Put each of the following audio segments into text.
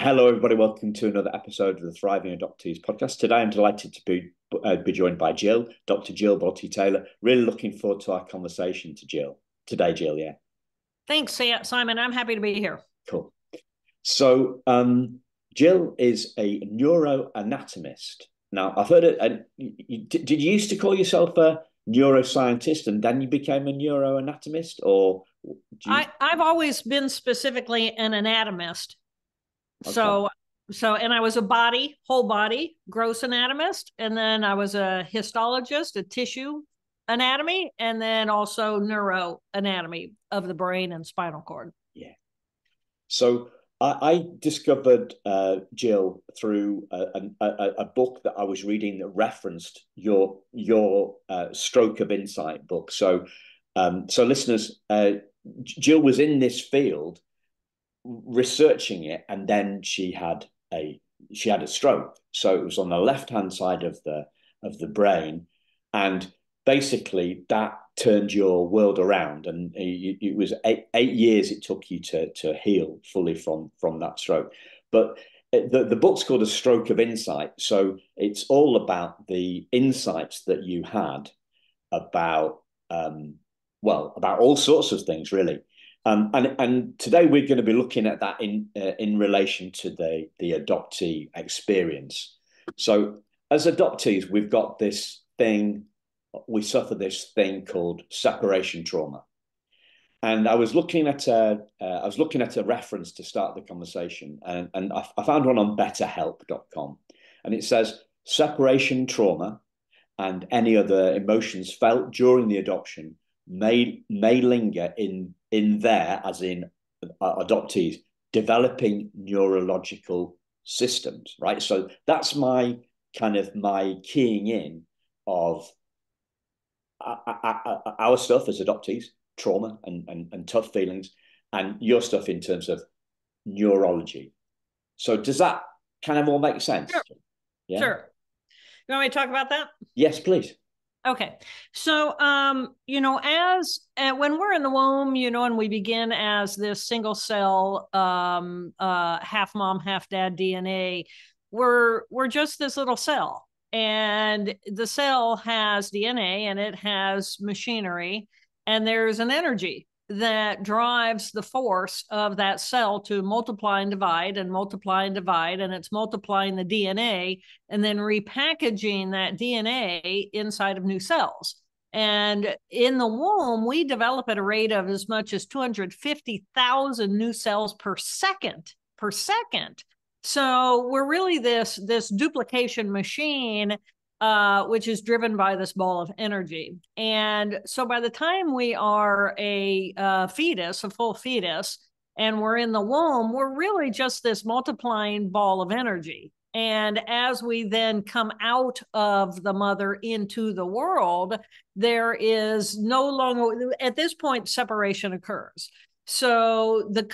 Hello, everybody. Welcome to another episode of the Thriving Adoptees podcast. Today, I'm delighted to be joined by Jill, Dr. Jill Bolte Taylor. Really looking forward to our conversation today, Jill. Yeah, Thanks, Simon. I'm happy to be here. cool. So, Jill is a neuroanatomist. Now, I've heard it. Did you used to call yourself a neuroscientist, and then you became a neuroanatomist, or do you? I've always been specifically an anatomist. Okay. And I was a whole body, gross anatomist, and then I was a histologist, a tissue anatomy, and then also neuroanatomy of the brain and spinal cord. Yeah. So I discovered Jill through a book that I was reading that referenced your Stroke of Insight book. So listeners, Jill was in this field researching it, and then she had a stroke. So it was on the left hand side of the brain, and basically that turned your world around. And it was eight years it took you to heal fully from that stroke. But the book's called A Stroke of Insight, so it's all about the insights that you had about about all sorts of things, really. And today we're going to be looking at that in relation to the adoptee experience. So as adoptees, we've got this thing, we suffer this thing called separation trauma. And I was looking at a reference to start the conversation, and I found one on betterhelp.com, and it says separation trauma and any other emotions felt during the adoption may linger in there, as in adoptees developing neurological systems, right? So that's my keying in of our stuff as adoptees, trauma and tough feelings, and your stuff in terms of neurology. So does that kind of all make sense? Sure. Yeah. Sure. You want me to talk about that? Yes, please. Okay. So, as when we're in the womb, and we begin as this single cell, half mom, half dad DNA, we're just this little cell, and the cell has DNA and it has machinery, and there's an energy that drives the force of that cell to multiply and divide and multiply and divide, and it's multiplying the DNA and then repackaging that DNA inside of new cells. And in the womb, we develop at a rate of as much as 250,000 new cells per second. So we're really this duplication machine, which is driven by this ball of energy. And so by the time we are a fetus, a full fetus, and we're in the womb, we're really just this multiplying ball of energy. And as we then come out of the mother into the world, there is no longer, at this point, separation occurs. So the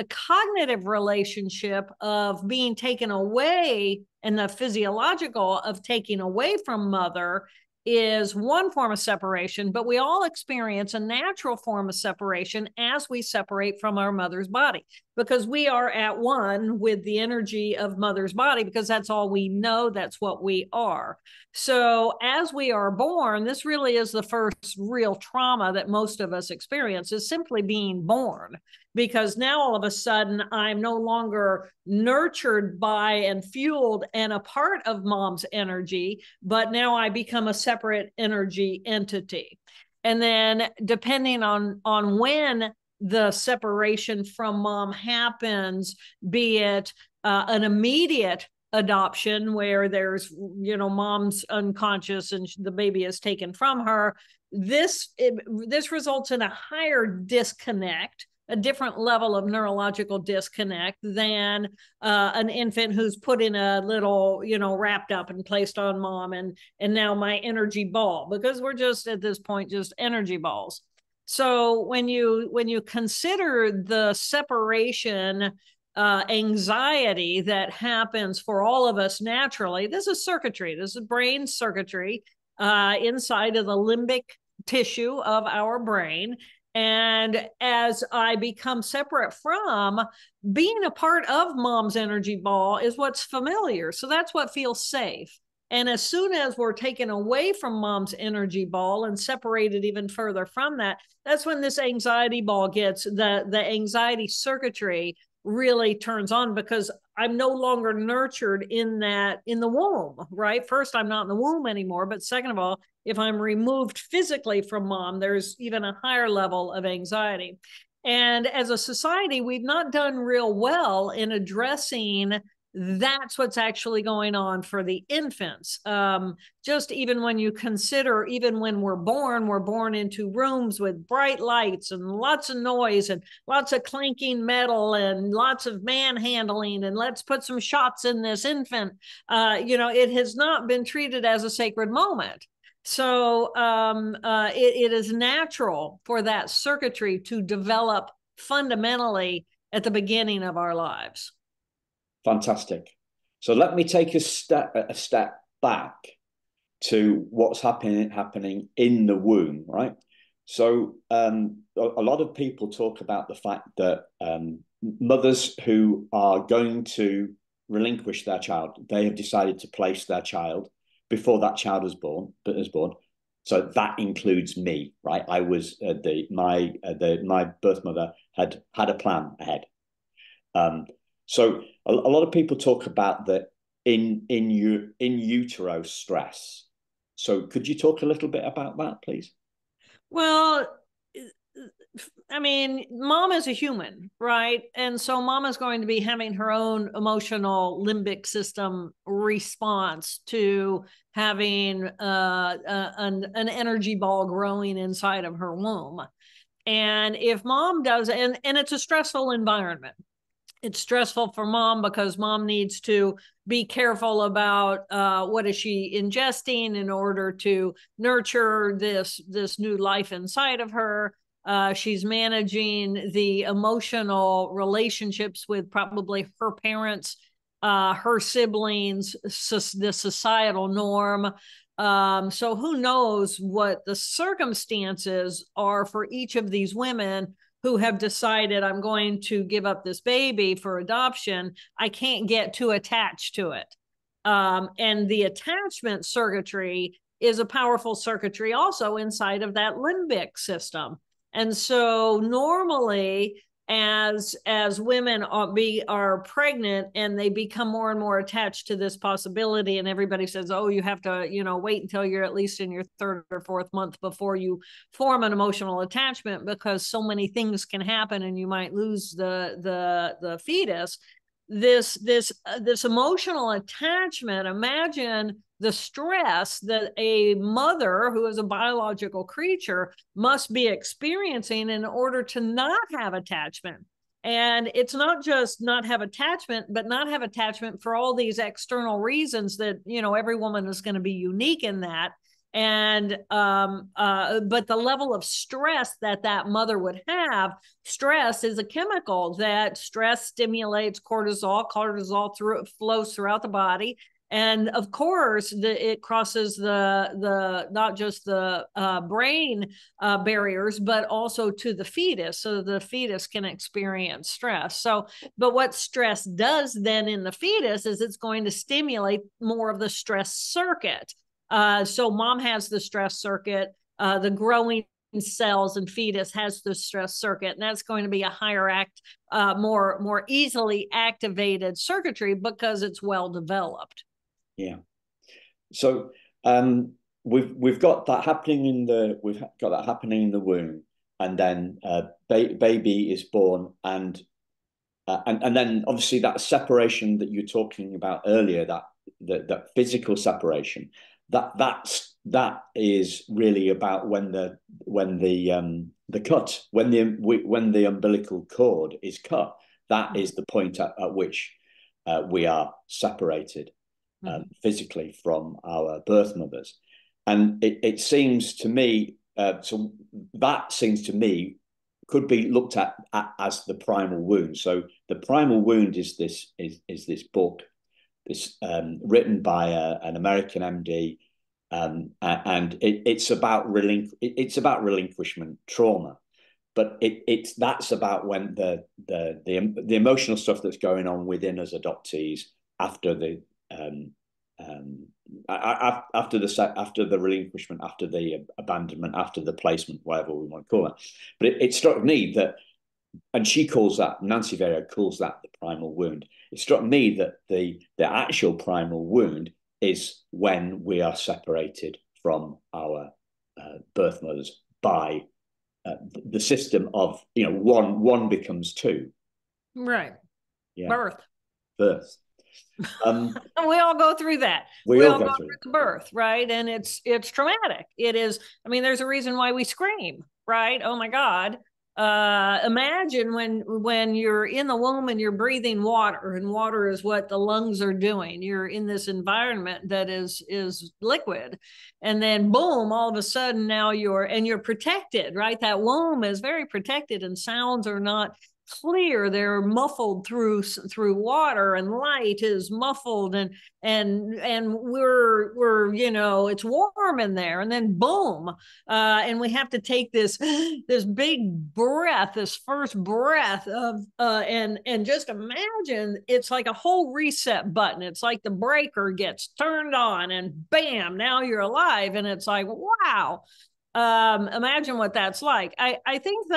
cognitive relationship of being taken away and the physiological of taking away from mother is one form of separation, but we all experience a natural form of separation as we separate from our mother's body, because we are at one with the energy of mother's body, because that's all we know, that's what we are. So as we are born, this really is the first real trauma that most of us experience, is simply being born, because now all of a sudden I'm no longer nurtured by and fueled and a part of mom's energy, but now I become a separate energy entity. And then depending on when the separation from mom happens, be it an immediate adoption where there's mom's unconscious and the baby is taken from her, this results in a higher disconnect, a different level of neurological disconnect than an infant who's put in a little, wrapped up and placed on mom, and now my energy ball, because we're just at this point just energy balls. So when you consider the separation anxiety that happens for all of us naturally, this is circuitry, this is brain circuitry inside of the limbic tissue of our brain. And as I become separate from, being a part of mom's energy ball is what's familiar. So that's what feels safe. And as soon as we're taken away from mom's energy ball and separated even further from that, that's when this anxiety ball gets the anxiety circuitry really turns on, because I'm no longer nurtured in the womb, right? First, I'm not in the womb anymore. But second of all, if I'm removed physically from mom, there's even a higher level of anxiety. And as a society, we've not done real well in addressing that's what's actually going on for the infants. Just even when you consider, even when we're born into rooms with bright lights and lots of noise and lots of clanking metal and lots of manhandling, and let's put some shots in this infant. It has not been treated as a sacred moment. So it is natural for that circuitry to develop fundamentally at the beginning of our lives. Fantastic. So let me take a step back to what's happening in the womb, right? So a lot of people talk about the fact that mothers who are going to relinquish their child, they have decided to place their child before that child is born. So that includes me, right? I was my birth mother had a plan ahead. So a lot of people talk about the in utero stress. So could you talk a little bit about that, please? Well, I mean, mom is a human, right? And so mom is going to be having her own emotional limbic system response to having an energy ball growing inside of her womb. And if mom does, and it's a stressful environment. It's stressful for mom because mom needs to be careful about what is she ingesting in order to nurture this new life inside of her. She's managing the emotional relationships with probably her parents, her siblings, the societal norm. So who knows what the circumstances are for each of these women who have decided, I'm going to give up this baby for adoption. I can't get too attached to it. And the attachment circuitry is a powerful circuitry also inside of that limbic system. And so normally, as women are pregnant and they become more and more attached to this possibility, and everybody says, oh, you have to wait until you're at least in your third or fourth month before you form an emotional attachment, because so many things can happen and you might lose the fetus. This emotional attachment, imagine the stress that a mother who is a biological creature must be experiencing in order to not have attachment. And it's not just not have attachment, but not have attachment for all these external reasons that, every woman is going to be unique in that. And but the level of stress that mother would have, stress is a chemical that stress stimulates cortisol. Flows throughout the body. And of course, it crosses the not just the brain barriers, but also to the fetus, so the fetus can experience stress. So, but what stress does then in the fetus is it's going to stimulate more of the stress circuit. So mom has the stress circuit, the growing cells and fetus has the stress circuit, and that's going to be a higher more easily activated circuitry because it's well developed. Yeah. So we've got that happening in the womb, and then baby is born, and then obviously that separation that you were talking about earlier, that physical separation, that is really about when the umbilical cord is cut. That is the point at which we are separated physically from our birth mothers. And it seems to me, so that seems to me could be looked at as the primal wound. So the primal wound is this book, written by an American MD, and it's about relinquishment trauma. but it's that's about when the emotional stuff that's going on within us adoptees after the after the relinquishment, after the abandonment, after the placement, whatever we want to call it. But it struck me that, and she calls that, Nancy Vario calls that the primal wound. It struck me that the actual primal wound is when we are separated from our birth mothers by the system of, you know, one becomes two. Right. Yeah. Birth. We all go through that. We all go through the birth, right? And it's traumatic. It is. I mean, there's a reason why we scream, right? Oh my God. Imagine when you're in the womb and you're breathing water, and water is what the lungs are doing. You're in this environment that is liquid, and then boom, all of a sudden now you're protected, right? That womb is very protected, and sounds are not clear. They're muffled through water, and light is muffled, and we're you know, it's warm in there, and then boom, and we have to take this big breath, this first breath of and just imagine it's like a whole reset button. It's like the breaker gets turned on, and bam, now you're alive, and it's like, wow. Imagine what that's like. I think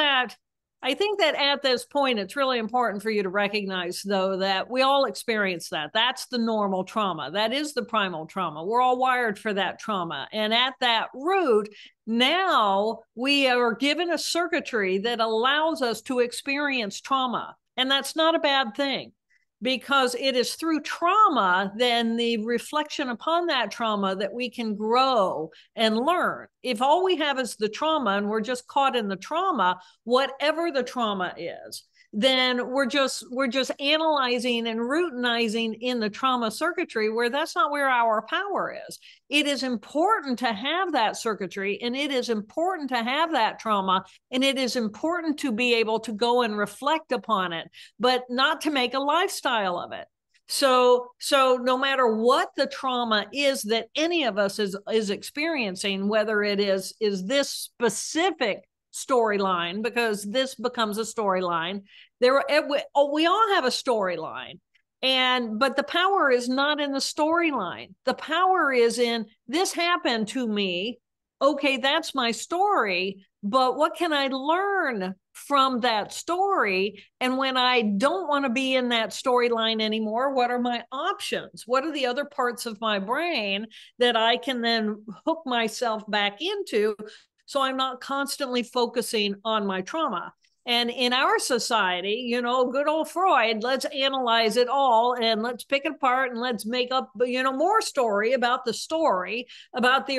that at this point, it's really important for you to recognize, though, that we all experience that. That's the normal trauma. That is the primal trauma. We're all wired for that trauma. And at that root, now we are given a circuitry that allows us to experience trauma. And that's not a bad thing, because it is through trauma, then the reflection upon that trauma, that we can grow and learn. If all we have is the trauma and we're just caught in the trauma, whatever the trauma is, then we're just analyzing and routinizing in the trauma circuitry, where that's not where our power is. It is important to have that circuitry, and it is important to have that trauma, and it is important to be able to go and reflect upon it, but not to make a lifestyle of it. So no matter what the trauma is that any of us is experiencing, whether it is this specific storyline, because this becomes a storyline, we all have a storyline, but the power is not in the storyline. The power is in, this happened to me, okay, that's my story, but what can I learn from that story? And when I don't want to be in that storyline anymore, what are my options? What are the other parts of my brain that I can then hook myself back into, so I'm not constantly focusing on my trauma? And in our society, you know, good old Freud, let's analyze it all, and let's pick it apart, and let's make up, you know, more story, about the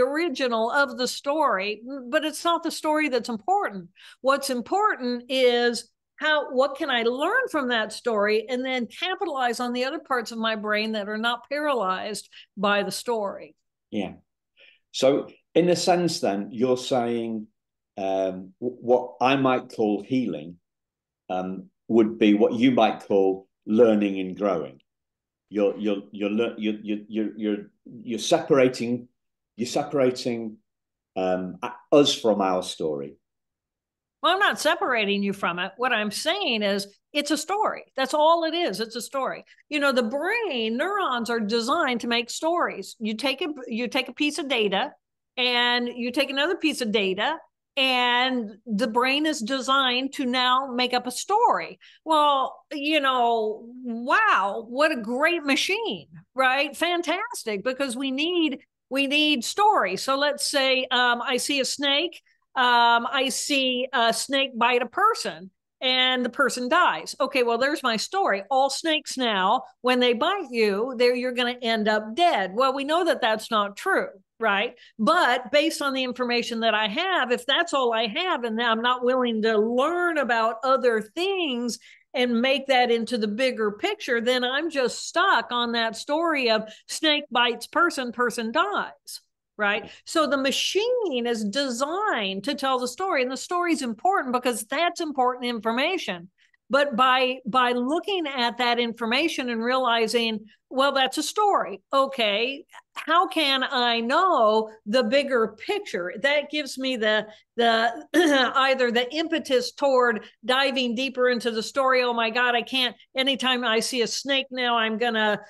original of the story. But it's not the story that's important. What's important is what can I learn from that story, and then capitalize on the other parts of my brain that are not paralyzed by the story. Yeah. So in a sense, then, you're saying what I might call healing would be what you might call learning and growing. You're separating us from our story. Well, I'm not separating you from it. What I'm saying is, it's a story. That's all it is. It's a story. You know, the brain neurons are designed to make stories. You take a piece of data, and you take another piece of data, and the brain is designed to now make up a story. Well, you know, wow, what a great machine, right? Fantastic, because we need story. So let's say I see a snake. I see a snake bite a person, and the person dies. Okay, well, there's my story. All snakes now, when they bite you, you're going to end up dead. Well, we know that that's not true, right? But based on the information that I have, if that's all I have, and I'm not willing to learn about other things and make that into the bigger picture, then I'm just stuck on that story of snake bites person, person dies. Right. So the machine is designed to tell the story, and the story is important because that's important information. But by looking at that information and realizing, Well, that's a story. Okay. How can I know the bigger picture? That gives me the either the impetus toward diving deeper into the story. Oh my God, I can't. Anytime I see a snake now, I'm gonna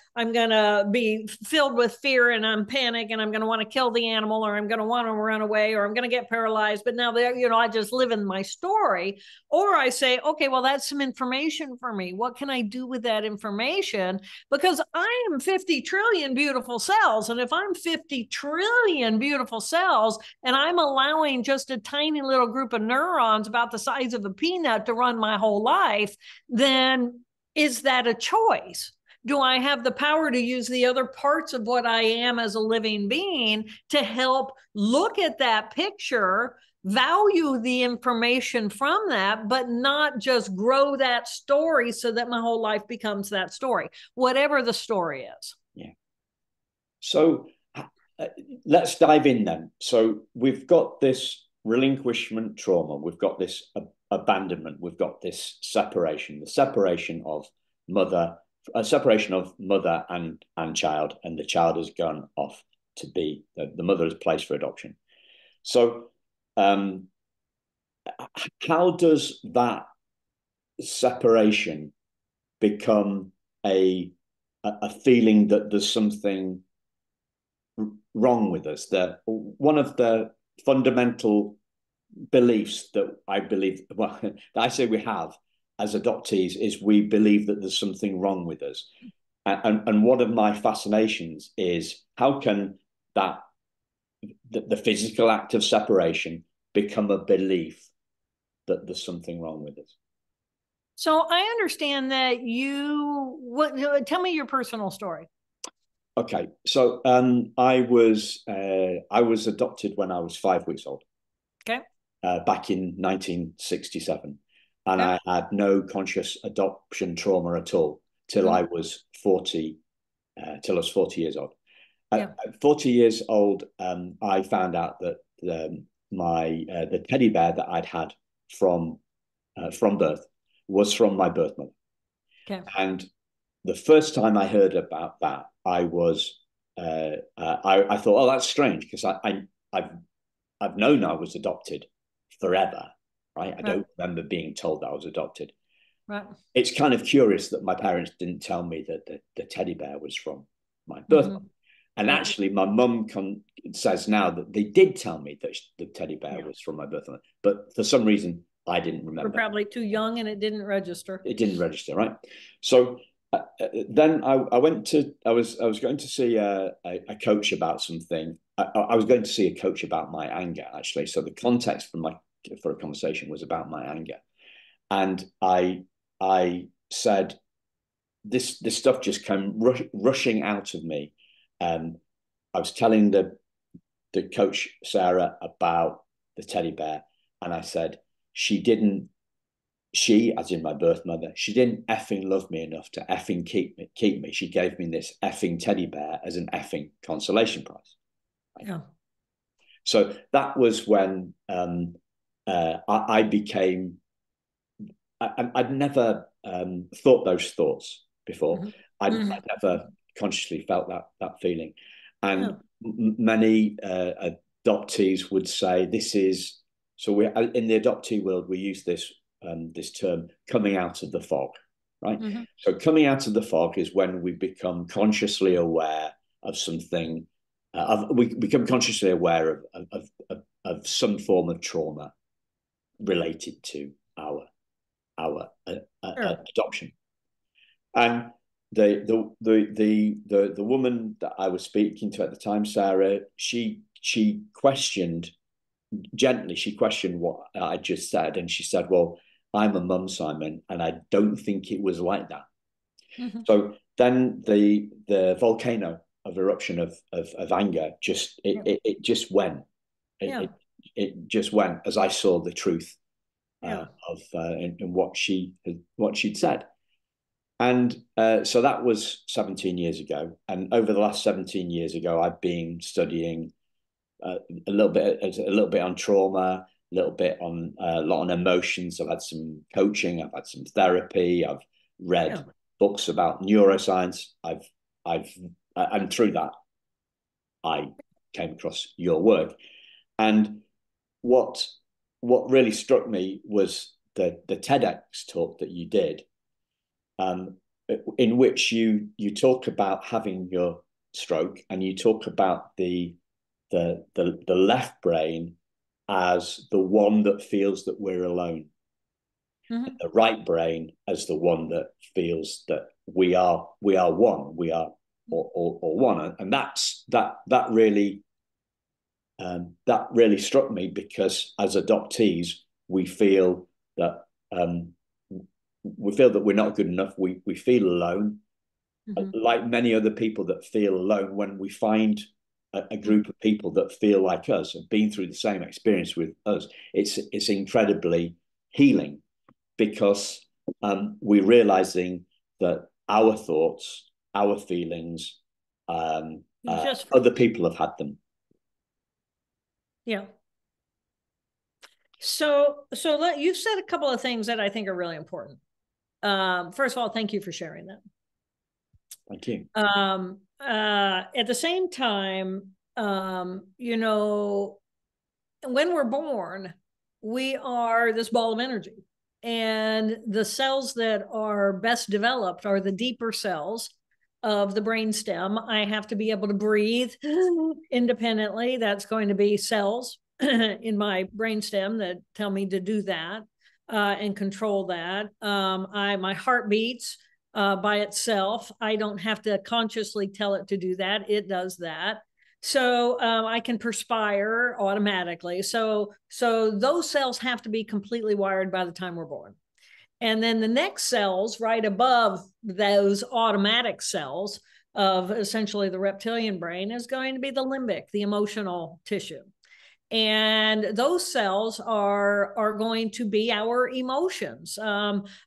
be filled with fear and I'm panic and I'm gonna want to kill the animal, or I'm gonna want to run away, or I'm gonna get paralyzed. But now I just live in my story. Or I say, okay, well, that's some information for me. What can I do with that information? Because I am 50 trillion beautiful cells. And if I'm 50 trillion beautiful cells and I'm allowing just a tiny little group of neurons about the size of a peanut to run my whole life, then is that a choice? Do I have the power to use the other parts of what I am as a living being to help look at that picture, value the information from that, but not just grow that story so that my whole life becomes that story, whatever the story is? Yeah. So let's dive in then. So we've got this relinquishment trauma, we've got this abandonment, we've got this separation, the separation of mother, a separation of mother and child, and the child has gone off to be the mother is placed for adoption. So how does that separation become a feeling that there's something wrong with us? That one of the fundamental beliefs that I believe, well, that I say we have as adoptees, is we believe that there's something wrong with us. And one of my fascinations is how can that the physical act of separation become a belief that there's something wrong with us? So I understand that tell me your personal story. Okay, so I was adopted when I was 5 weeks old. Okay. Back in 1967, and Okay. I had no conscious adoption trauma at all till I was 40, till I was 40 years old. Yeah. At 40 years old, I found out that the teddy bear that I'd had from birth was from my birth mother. Okay. And the first time I heard about that, I thought, oh, that's strange, because I've known I was adopted forever, right? I don't remember being told that I was adopted. Right. It's kind of curious that my parents didn't tell me that the teddy bear was from my birth mother. And actually, my mum says now that they did tell me that the teddy bear was from my birth mother, but for some reason, I didn't remember. We're probably too young and it didn't register. It didn't register, right? So then I was going to see a coach about something. I was going to see a coach about my anger, actually. So the context for a conversation was about my anger, and I said this stuff just came rushing out of me. I was telling the coach Sarah about the teddy bear, and I said she, as in my birth mother, she didn't effing love me enough to effing keep me. She gave me this effing teddy bear as an effing consolation prize. Right? Yeah. So that was when I became. I'd never thought those thoughts before. I'd never consciously felt that feeling, and many adoptees would say this is. So we in the adoptee world we use this term coming out of the fog, right? So coming out of the fog is when we become consciously aware of something. We become consciously aware of some form of trauma related to our adoption. And the woman that I was speaking to at the time, Sarah, she questioned what I just said, and she said, "Well, I'm a mum, Simon, and I don't think it was like that." So then the volcano of eruption of anger it just went. It just went as I saw the truth in what she'd said. And so that was 17 years ago. And over the last 17 years ago, I've been studying a little bit on trauma, a little bit on a lot on emotions. I've had some coaching, I've had some therapy, I've read books about neuroscience. I've and through that, I came across your work. And what really struck me was the TEDx talk that you did, in which you talk about having your stroke, and you talk about the left brain as the one that feels that we're alone, Mm-hmm. the right brain as the one that feels that we are one, we are or one, and that really struck me, because as adoptees we feel that we're not good enough. We feel alone, like many other people that feel alone. When we find a group of people that feel like us, have been through the same experience with us, it's incredibly healing, because we're realizing that our thoughts, our feelings, other people have had them. Yeah. So you've said a couple of things that I think are really important. First of all, thank you for sharing that. Thank you. At the same time, you know, when we're born, we are this ball of energy. And the cells that are best developed are the deeper cells of the brainstem. I have to be able to breathe independently. That's going to be cells in my brainstem that tell me to do that and control that. My heart beats by itself. I don't have to consciously tell it to do that. It does that. So I can perspire automatically. So those cells have to be completely wired by the time we're born. And then the next cells right above those automatic cells of essentially the reptilian brain is going to be the limbic, the emotional tissue. And those cells are going to be our emotions.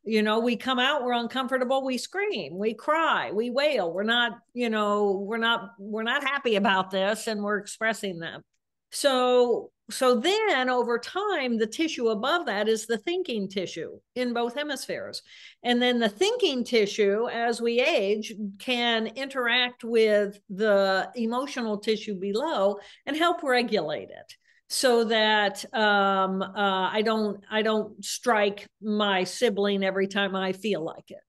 You know, we come out, we're uncomfortable, we scream, we cry, we wail. We're not, you know, we're not happy about this, and we're expressing them. So then over time, the tissue above that is the thinking tissue in both hemispheres. And then the thinking tissue, as we age, can interact with the emotional tissue below and help regulate it, so that I don't strike my sibling every time I feel like it.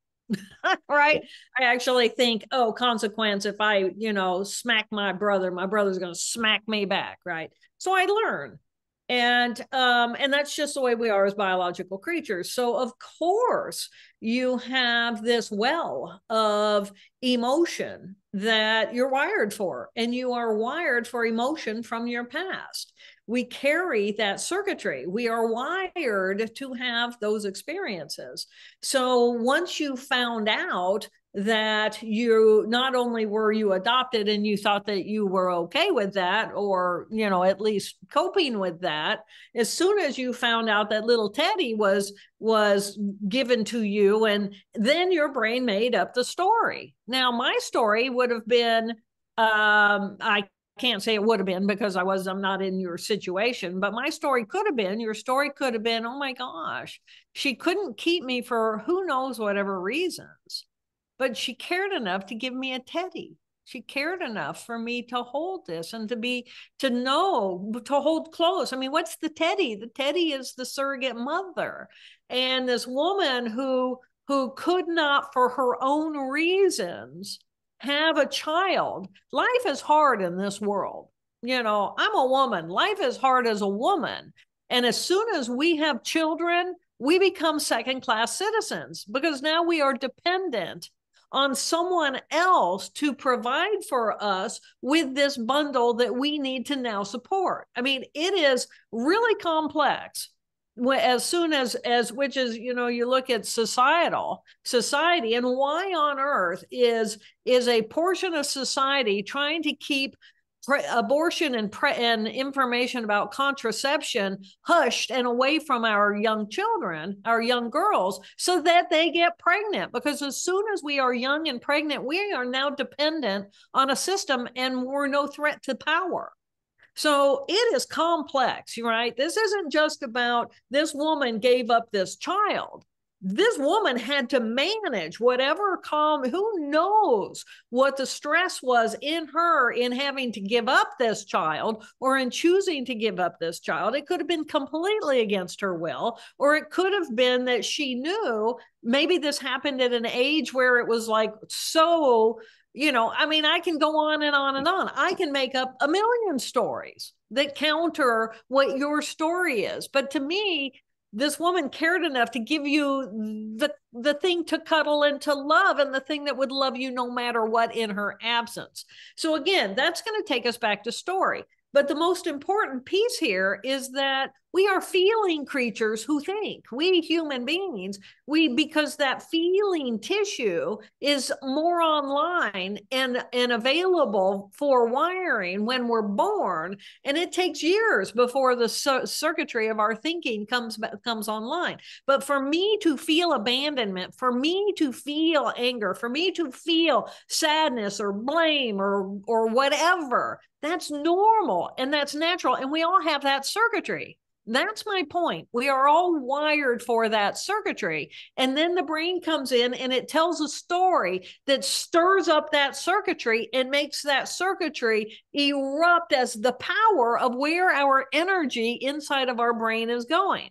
Right? I actually think, oh, consequence, if I, you know, smack my brother's going to smack me back, right? So I learn. And that's just the way we are as biological creatures. So of course you have this well of emotion that you're wired for, and you are wired for emotion from your past. We carry that circuitry. We are wired to have those experiences. So once you found out that you not only were you adopted and you thought that you were okay with that, or, you know, at least coping with that, as soon as you found out that little Teddy was given to you, and then your brain made up the story. Now my story would have been, I can't say it would have been because I'm not in your situation, but my story could have been, your story could have been, oh my gosh, she couldn't keep me for who knows whatever reasons, but she cared enough to give me a Teddy. She cared enough for me to hold this and to know, to hold close. I mean, what's the Teddy? The Teddy is the surrogate mother. And this woman who could not, for her own reasons, have a child. Life is hard in this world. You know, I'm a woman. Life is hard as a woman. And as soon as we have children, we become second-class citizens, because now we are dependent on someone else to provide for us with this bundle that we need to now support. I mean, it is really complex. As soon as which is, you know, you look at society, and why on earth is a portion of society trying to keep abortion and information about contraception hushed and away from our young children, our young girls, so that they get pregnant. Because as soon as we are young and pregnant, we are now dependent on a system, and we're no threat to power. So it is complex, right? This isn't just about this woman gave up this child. this woman had to manage whatever who knows what the stress was in her in having to give up this child or in choosing to give up this child. It could have been completely against her will, or it could have been that she knew maybe this happened at an age where it was like, so, I mean, I can go on and on and on. I can make up a million stories that counter what your story is. But to me, this woman cared enough to give you the thing to cuddle and to love, and the thing that would love you no matter what in her absence. So again, that's going to take us back to story. But the most important piece here is that we are feeling creatures who think. We human beings, because that feeling tissue is more online and available for wiring when we're born, and it takes years before the circuitry of our thinking comes online. But for me to feel abandonment, for me to feel anger, for me to feel sadness or blame or whatever, that's normal and that's natural, and we all have that circuitry. That's my point. We are all wired for that circuitry. And then the brain comes in and it tells a story that stirs up that circuitry and makes that circuitry erupt as the power of where our energy inside of our brain is going.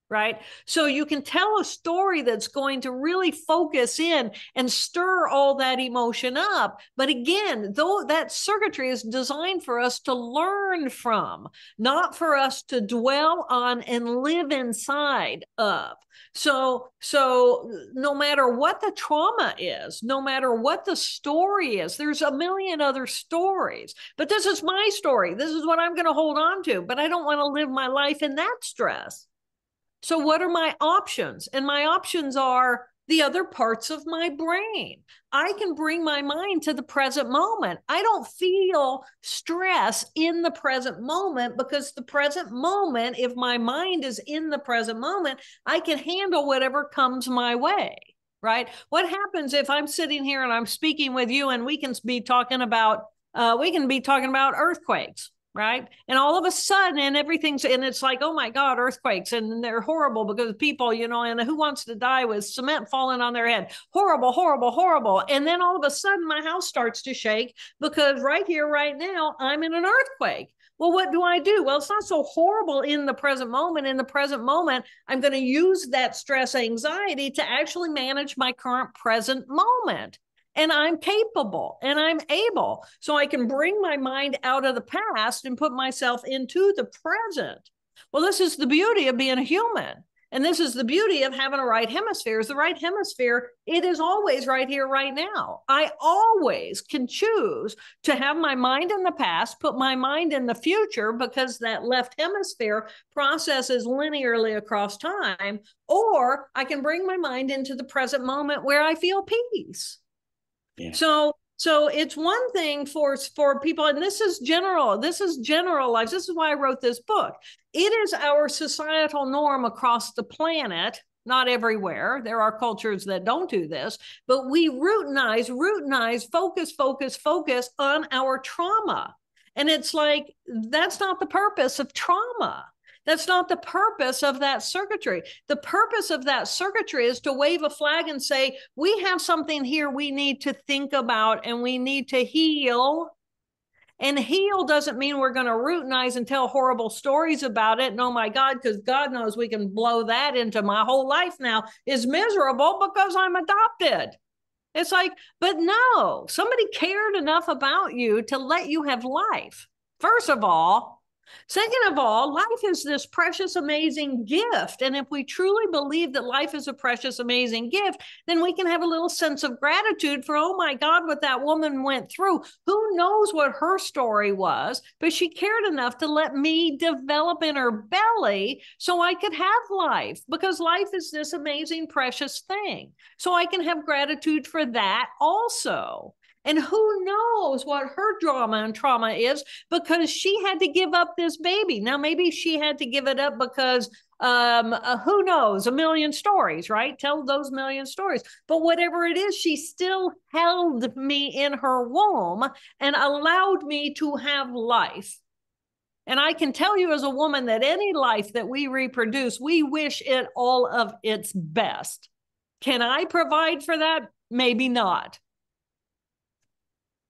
Right? So you can tell a story that's going to really focus in and stir all that emotion up. But again, though that circuitry is designed for us to learn from, not for us to dwell on and live inside of. So no matter what the trauma is, no matter what the story is, there's a million other stories. But this is my story. This is what I'm going to hold on to. But I don't want to live my life in that stress. So what are my options? And my options are the other parts of my brain. I can bring my mind to the present moment. I don't feel stress in the present moment, because the present moment, if my mind is in the present moment, I can handle whatever comes my way, right? What happens if I'm sitting here and I'm speaking with you and we can be talking about earthquakes? Right. And all of a sudden, and it's like, oh my God, earthquakes, and they're horrible because people, and who wants to die with cement falling on their head? Horrible, horrible, horrible. And then all of a sudden my house starts to shake because right here, right now, I'm in an earthquake. Well, what do I do? Well, it's not so horrible in the present moment. In the present moment, I'm going to use that stress anxiety to actually manage my current present moment. And I'm capable and I'm able. So I can bring my mind out of the past and put myself into the present. Well, this is the beauty of being a human. And this is the beauty of having a right hemisphere. Is the right hemisphere, it is always right here, right now. I always can choose to have my mind in the past, put my mind in the future, because that left hemisphere processes linearly across time, or I can bring my mind into the present moment where I feel peace. Yeah. So it's one thing for people, and this is generalized. This is why I wrote this book. It is our societal norm across the planet, not everywhere. There are cultures that don't do this, but we routinize, focus on our trauma. And it's like, that's not the purpose of trauma. That's not the purpose of that circuitry. The purpose of that circuitry is to wave a flag and say, we have something here we need to think about and we need to heal. And heal doesn't mean we're going to routinize and tell horrible stories about it. And oh my God, because God knows we can blow that into my whole life now is miserable because I'm adopted. It's like, but no, somebody cared enough about you to let you have life. First of all. Second of all, life is this precious, amazing gift. And if we truly believe that life is a precious, amazing gift, then we can have a little sense of gratitude for, oh my God, what that woman went through. Who knows what her story was, but she cared enough to let me develop in her belly so I could have life, because life is this amazing, precious thing. So I can have gratitude for that also. And who knows what her drama and trauma is, because she had to give up this baby. Now, maybe she had to give it up because who knows, a million stories, right? Tell those million stories. But whatever it is, she still held me in her womb and allowed me to have life. And I can tell you as a woman that any life that we reproduce, we wish it all of its best. Can I provide for that? Maybe not.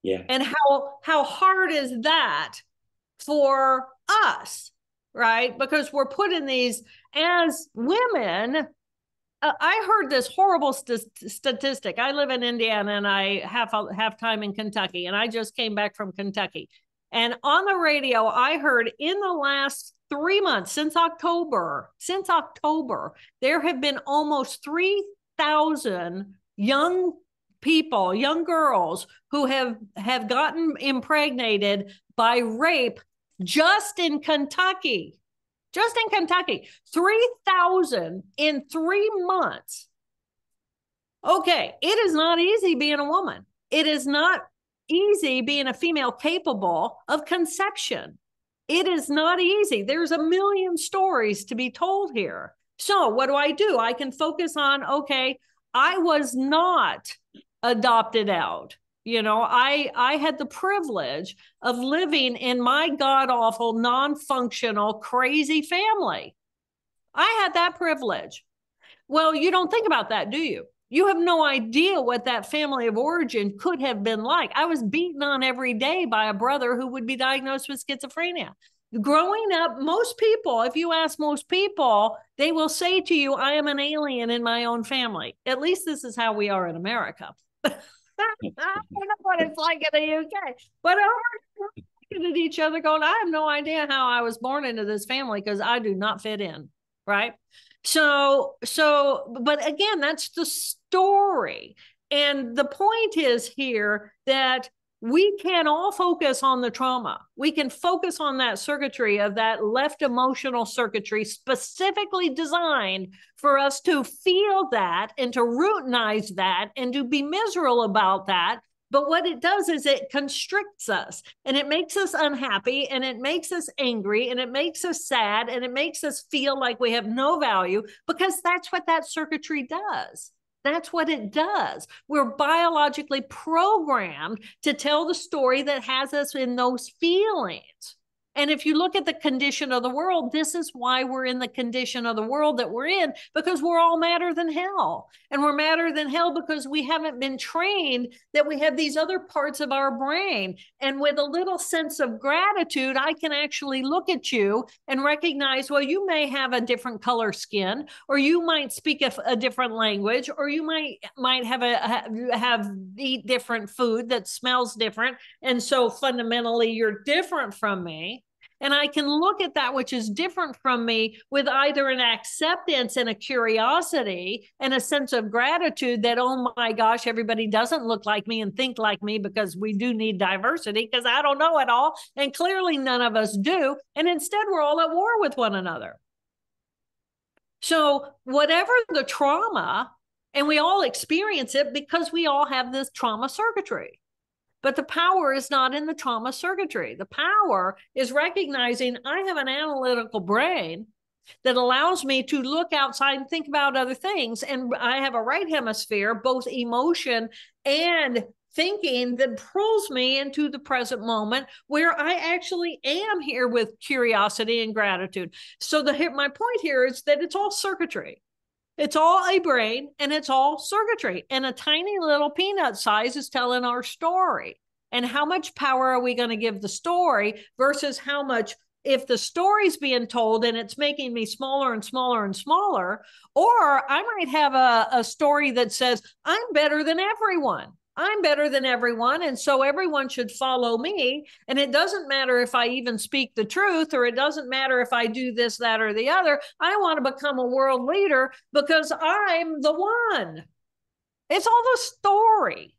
Yeah. And how hard is that for us, right? Because we're put in these as women. I heard this horrible statistic. I live in Indiana and I have time in Kentucky, and I just came back from Kentucky. And on the radio, I heard in the last 3 months, since October, there have been almost 3,000 young people, young girls who have gotten impregnated by rape just in Kentucky. Just in Kentucky, 3,000 in 3 months. Okay, it is not easy being a woman. It is not easy being a female capable of conception. It is not easy. There's a million stories to be told here. So what do? I can focus on, okay, I was not adopted out. You know, I had the privilege of living in my god-awful, non-functional, crazy family. I had that privilege. Well, you don't think about that, do you? You have no idea what that family of origin could have been like. I was beaten on every day by a brother who would be diagnosed with schizophrenia. Growing up, most people, if you ask most people, they will say to you, I am an alien in my own family. At least this is how we are in America. I don't know what it's like in the UK, but we're looking at each other going, I have no idea how I was born into this family because I do not fit in, right? But again, that's the story. And the point is here that we can all focus on the trauma. We can focus on that circuitry of that left emotional circuitry specifically designed for us to feel that and to routinize that and to be miserable about that. But what it does is it constricts us and it makes us unhappy and it makes us angry and it makes us sad and it makes us feel like we have no value because that's what that circuitry does. That's what it does. We're biologically programmed to tell the story that has us in those feelings. And if you look at the condition of the world, this is why we're in the condition of the world that we're in, because we're all madder than hell. And we're madder than hell because we haven't been trained that we have these other parts of our brain. And with a little sense of gratitude, I can actually look at you and recognize, well, you may have a different color skin, or you might speak a different language, or you might have eat different food that smells different. And so fundamentally, you're different from me. And I can look at that which is different from me with either an acceptance and a curiosity and a sense of gratitude that, oh my gosh, everybody doesn't look like me and think like me because we do need diversity because I don't know it all. And clearly none of us do. And instead, we're all at war with one another. So whatever the trauma, and we all experience it because we all have this trauma circuitry. But the power is not in the trauma circuitry. The power is recognizing I have an analytical brain that allows me to look outside and think about other things. And I have a right hemisphere, both emotion and thinking, that pulls me into the present moment where I actually am here with curiosity and gratitude. So my point here is that it's all circuitry. It's all a brain and it's all circuitry. And a tiny little peanut size is telling our story. And how much power are we going to give the story versus how much, if the story's being told and it's making me smaller and smaller and smaller, or I might have a story that says, I'm better than everyone. I'm better than everyone. And so everyone should follow me. And it doesn't matter if I even speak the truth, or it doesn't matter if I do this, that, or the other. I want to become a world leader because I'm the one. It's all the story.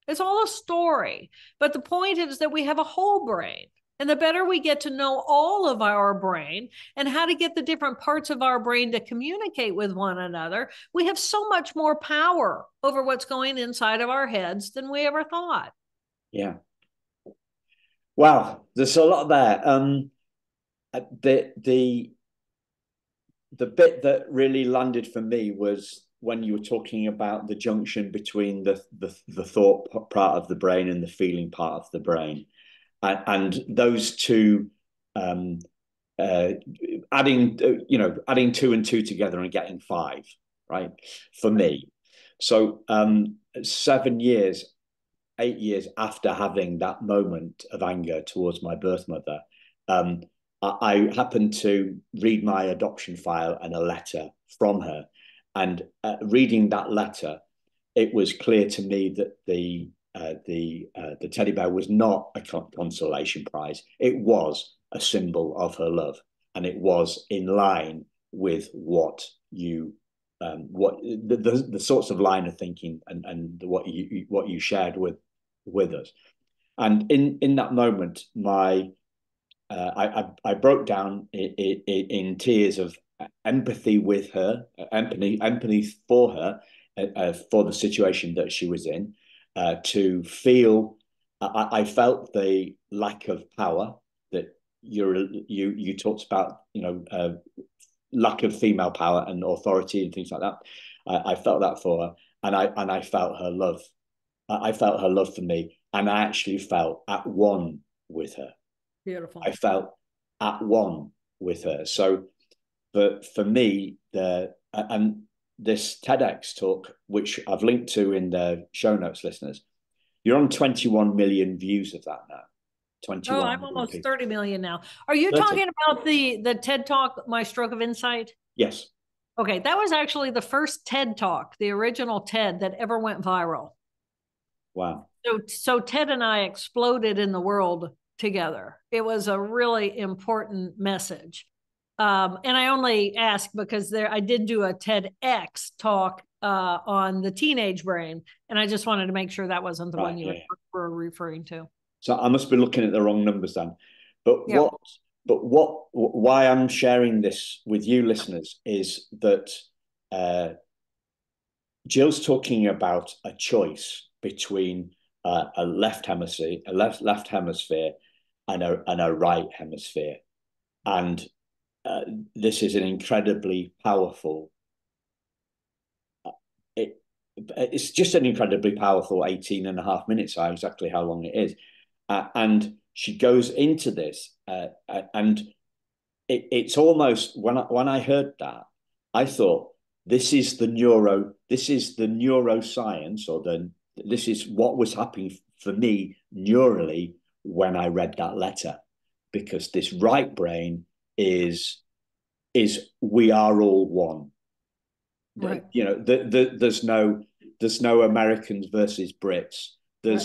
It's all a story. But the point is that we have a whole brain. And the better we get to know all of our brain and how to get the different parts of our brain to communicate with one another, we have so much more power over what's going inside of our heads than we ever thought. Yeah. Wow, there's a lot there. The bit that really landed for me was when you were talking about the junction between the thought part of the brain and the feeling part of the brain. And those two um, uh, adding two and two together and getting five, right? For me. So 7 years, 8 years after having that moment of anger towards my birth mother, um, I happened to read my adoption file and a letter from her. And reading that letter, it was clear to me that the teddy bear was not a consolation prize. It was a symbol of her love, and it was in line with what the sorts of line of thinking and what you shared with us. And in that moment, I broke down in tears of empathy with her, empathy for the situation that she was in. To feel, I felt the lack of power that you talked about, lack of female power and authority and things like that. I felt that for her, and I felt her love. I felt her love for me, and I actually felt at one with her. I Beautiful. felt at one with her. So for me, and this TEDx talk, which I've linked to in the show notes, listeners, you're on 21 million views of that now. Oh, 21 I'm million almost people. 30 million now. Are you 30. talking about the TED Talk, My Stroke of Insight? Yes. Okay, that was actually the first TED Talk, the original TED that ever went viral. Wow. So TED and I exploded in the world together. It was a really important message. And I only ask because I did do a TEDx talk on the teenage brain, and I just wanted to make sure that wasn't the Right. one you Yeah. were referring to. So I must be looking at the wrong numbers then. But Yeah. why I'm sharing this with you listeners is that Jill's talking about a choice between a left hemisphere, left hemisphere, and a right hemisphere, and uh, this is an incredibly powerful. It, it's just an incredibly powerful 18 and a half minutes, exactly how long it is. And she goes into this, and it's almost when I heard that, I thought this is the neuroscience, this is what was happening for me neurally when I read that letter, because this right brain is we are all one. Right. There's no Americans versus Brits. Right.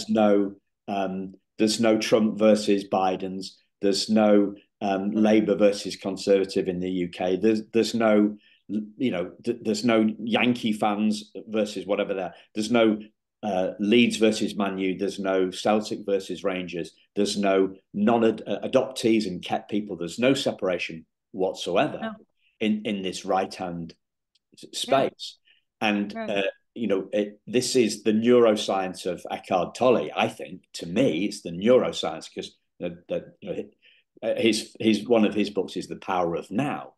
There's no Trump versus Biden's. There's no Right. Labour versus Conservative in the UK. There's no there's no Yankee fans versus whatever there. There's no Leeds versus Man U. There's no Celtic versus Rangers. There's no non-adoptees and kept people. There's no separation whatsoever Yeah. in this right hand Yeah. space. And Right. this is the neuroscience of Eckhart Tolle. I think, to me, it's the neuroscience, because his one of his books is The Power of Now.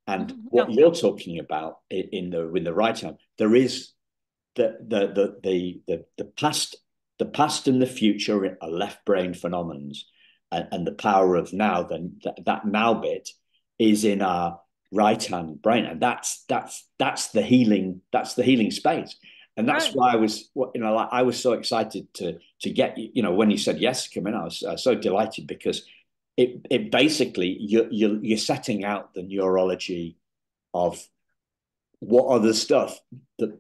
And Yeah. what you're talking about in the right hand, there is the past and the future are left brain phenomenons, and the power of now, then that now bit is in our right hand brain, and that's the healing space. And that's Right. why I was so excited to get, when you said yes to come in. I was so delighted, because it basically you're setting out the neurology of what other stuff that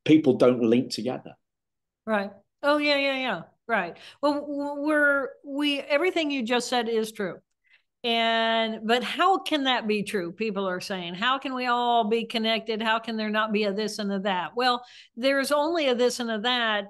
people don't link together. Right. Oh, yeah, yeah, yeah. Right. Well, we everything you just said is true. But how can that be true? People are saying, how can we all be connected? How can there not be a this and a that? Well, there's only a this and a that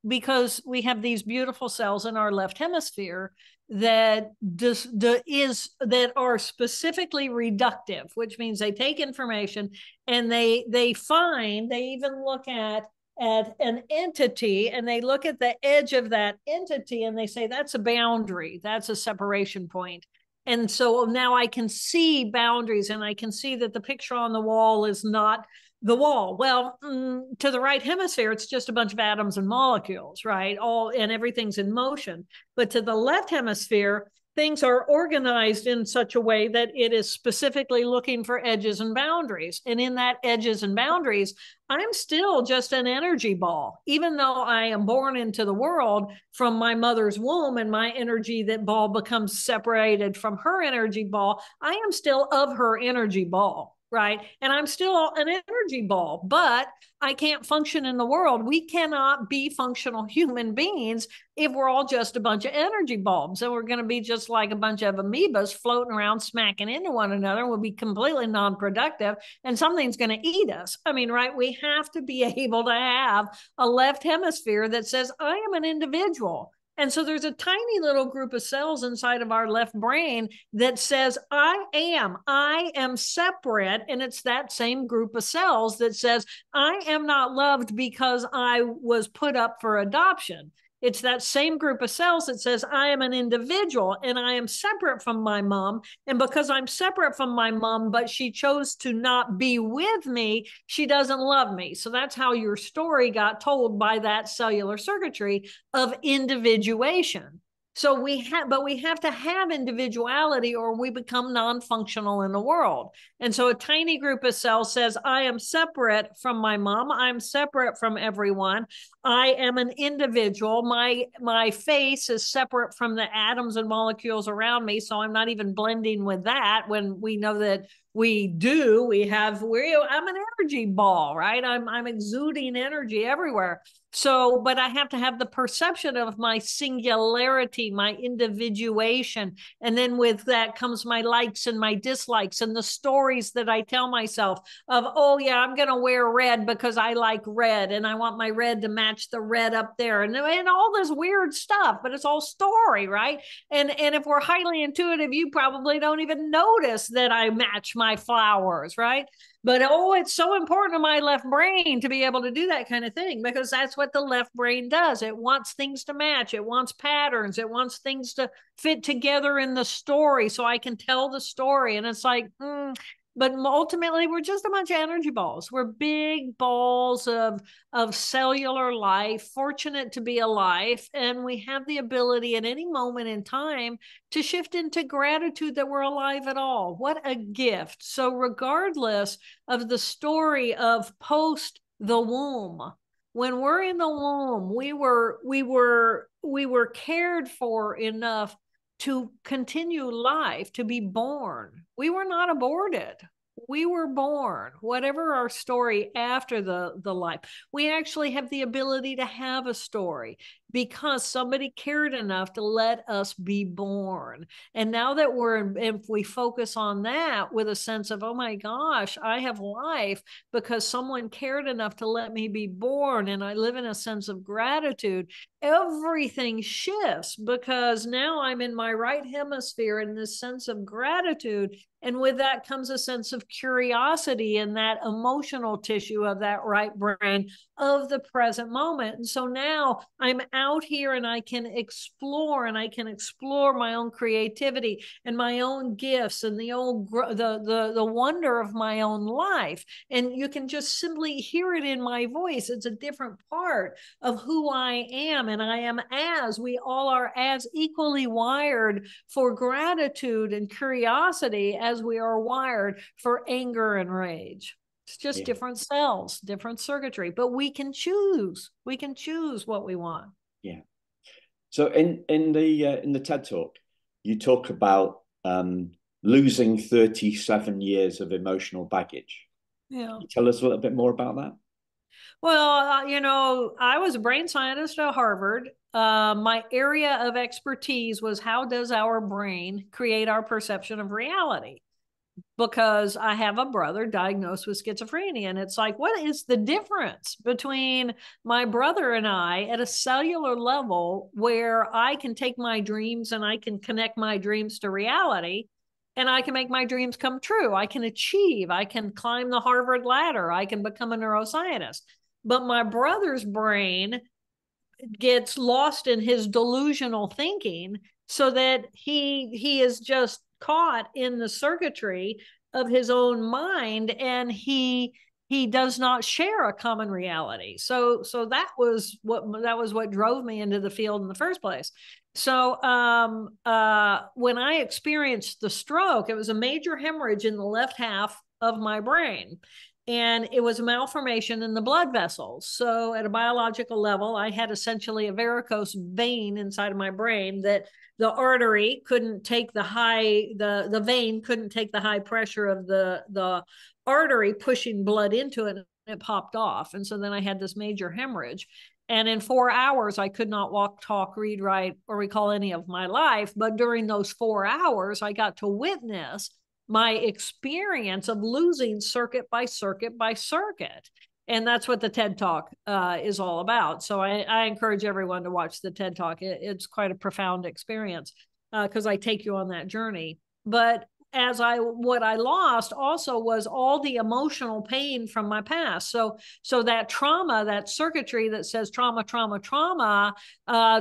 because we have these beautiful cells in our left hemisphere that that are specifically reductive, which means they take information and they even look at an entity, and they look at the edge of that entity and they say that's a boundary, that's a separation point. And so now I can see boundaries, and I can see that the picture on the wall is not the wall. Well, to the right hemisphere, it's just a bunch of atoms and molecules, right? And everything's in motion. But to the left hemisphere, things are organized in such a way that it is specifically looking for edges and boundaries. And in that edges and boundaries, I'm still just an energy ball. Even though I am born into the world from my mother's womb and my energy, that ball becomes separated from her energy ball, I am still of her energy ball. Right. And I'm still an energy ball, but I can't function in the world. We cannot be functional human beings if we're all just a bunch of energy bulbs. And we're going to be just like a bunch of amoebas floating around, smacking into one another. We'll be completely non-productive and something's going to eat us. I mean, right. We have to be able to have a left hemisphere that says, I am an individual. And so there's a tiny little group of cells inside of our left brain that says, I am separate. And it's that same group of cells that says, I am not loved because I was put up for adoption. It's that same group of cells that says, I am an individual and I am separate from my mom. And because I'm separate from my mom, but she chose to not be with me, she doesn't love me. So that's how your story got told by that cellular circuitry of individuation. So we have to have individuality or we become non-functional in the world. And so a tiny group of cells says, I am separate from my mom. I'm separate from everyone. I am an individual. My face is separate from the atoms and molecules around me. So I'm not even blending with that when we know that I'm an energy ball, right? I'm exuding energy everywhere. So, but I have to have the perception of my singularity, my individuation. And then with that comes my likes and my dislikes and the stories that I tell myself of, oh yeah, I'm going to wear red because I like red and I want my red to match the red up there and all this weird stuff, but it's all story, right? And if we're highly intuitive, you probably don't even notice that I match my flowers, right? But it's so important to my left brain to be able to do that kind of thing because that's what the left brain does. It wants things to match. It wants patterns. It wants things to fit together in the story so I can tell the story. And it's like, but ultimately we're just a bunch of energy balls. We're big balls of cellular life, fortunate to be alive, and we have the ability at any moment in time to shift into gratitude that we're alive at all. What a gift. So regardless of the story of post the womb, when we're in the womb, we were cared for enough to continue life, to be born. We were not aborted. We were born, whatever our story after the life. We actually have the ability to have a story because somebody cared enough to let us be born. And now that if we focus on that with a sense of, oh my gosh, I have life because someone cared enough to let me be born, and I live in a sense of gratitude, everything shifts because now I'm in my right hemisphere in this sense of gratitude. And with that comes a sense of curiosity in that emotional tissue of that right brain of the present moment. And so now I'm out here and I can explore my own creativity and my own gifts and the wonder of my own life. And you can just simply hear it in my voice. It's a different part of who I am. And we all are as equally wired for gratitude and curiosity as we are wired for anger and rage. It's just different cells, different circuitry, but we can choose. We can choose what we want. Yeah. So in the TED Talk, you talk about losing 37 years of emotional baggage. Yeah. Can you tell us a little bit more about that? Well, I was a brain scientist at Harvard. My area of expertise was how does our brain create our perception of reality? Because I have a brother diagnosed with schizophrenia. And it's like, what is the difference between my brother and I at a cellular level where I can take my dreams and I can connect my dreams to reality and I can make my dreams come true. I can achieve, I can climb the Harvard ladder, I can become a neuroscientist. But my brother's brain gets lost in his delusional thinking so that he is just caught in the circuitry of his own mind, and he he does not share a common reality. So that was what drove me into the field in the first place. So when I experienced the stroke, it was a major hemorrhage in the left half of my brain. And it was a malformation in the blood vessels. So at a biological level, I had essentially a varicose vein inside of my brain that the artery couldn't take the vein couldn't take the high pressure of the artery pushing blood into it, and it popped off. And so then I had this major hemorrhage. And in 4 hours, I could not walk, talk, read, write, or recall any of my life. But during those 4 hours, I got to witness my experience of losing circuit by circuit by circuit. And that's what the TED Talk is all about. So I encourage everyone to watch the TED Talk. It's quite a profound experience because I take you on that journey. But what I lost also was all the emotional pain from my past. So that trauma, that circuitry that says trauma, trauma, trauma,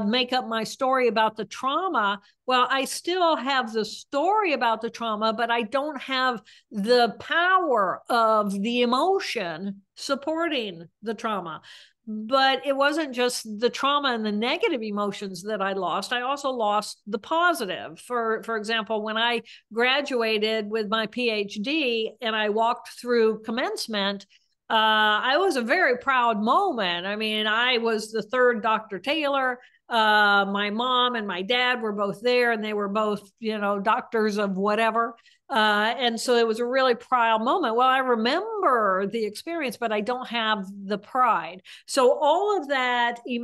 make up my story about the trauma. Well, I still have the story about the trauma, but I don't have the power of the emotion supporting the trauma. But it wasn't just the trauma and the negative emotions that I lost. I also lost the positive. For example, when I graduated with my PhD and I walked through commencement, I was a very proud moment. I mean, I was the third Dr. Taylor. My mom and my dad were both there, and they were both, doctors of whatever. And so it was a really proud moment. Well, I remember the experience, but I don't have the pride. So all of that the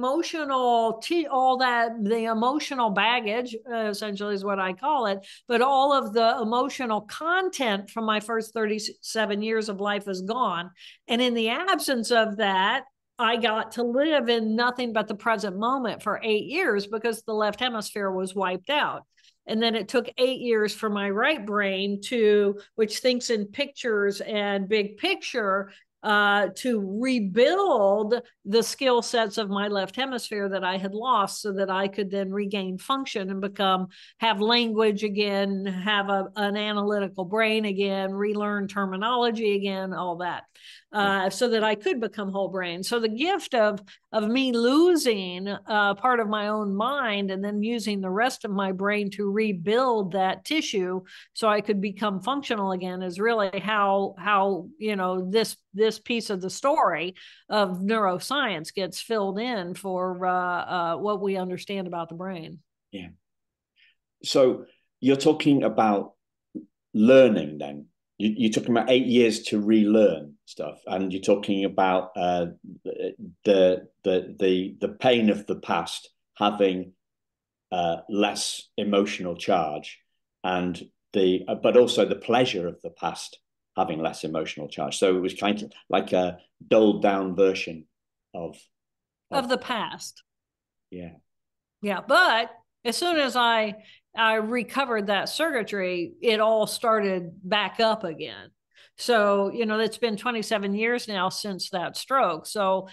emotional baggage, essentially is what I call it, but all of the emotional content from my first 37 years of life is gone. And in the absence of that, I got to live in nothing but the present moment for 8 years because the left hemisphere was wiped out. And then it took 8 years for my right brain which thinks in pictures and big picture, to rebuild the skill sets of my left hemisphere that I had lost so that I could then regain function and have language again, have an analytical brain again, relearn terminology again, all that. So that I could become whole brain. So the gift of me losing part of my own mind and then using the rest of my brain to rebuild that tissue so I could become functional again is really how this piece of the story of neuroscience gets filled in for what we understand about the brain. Yeah. So you're talking about learning then. You're talking about 8 years to relearn stuff, and you're talking about the pain of the past having less emotional charge, and but also the pleasure of the past having less emotional charge. So it was kind of like a dulled down version of the past. Yeah. Yeah, but as soon as I recovered that circuitry, it all started back up again. So, it's been 27 years now since that stroke. So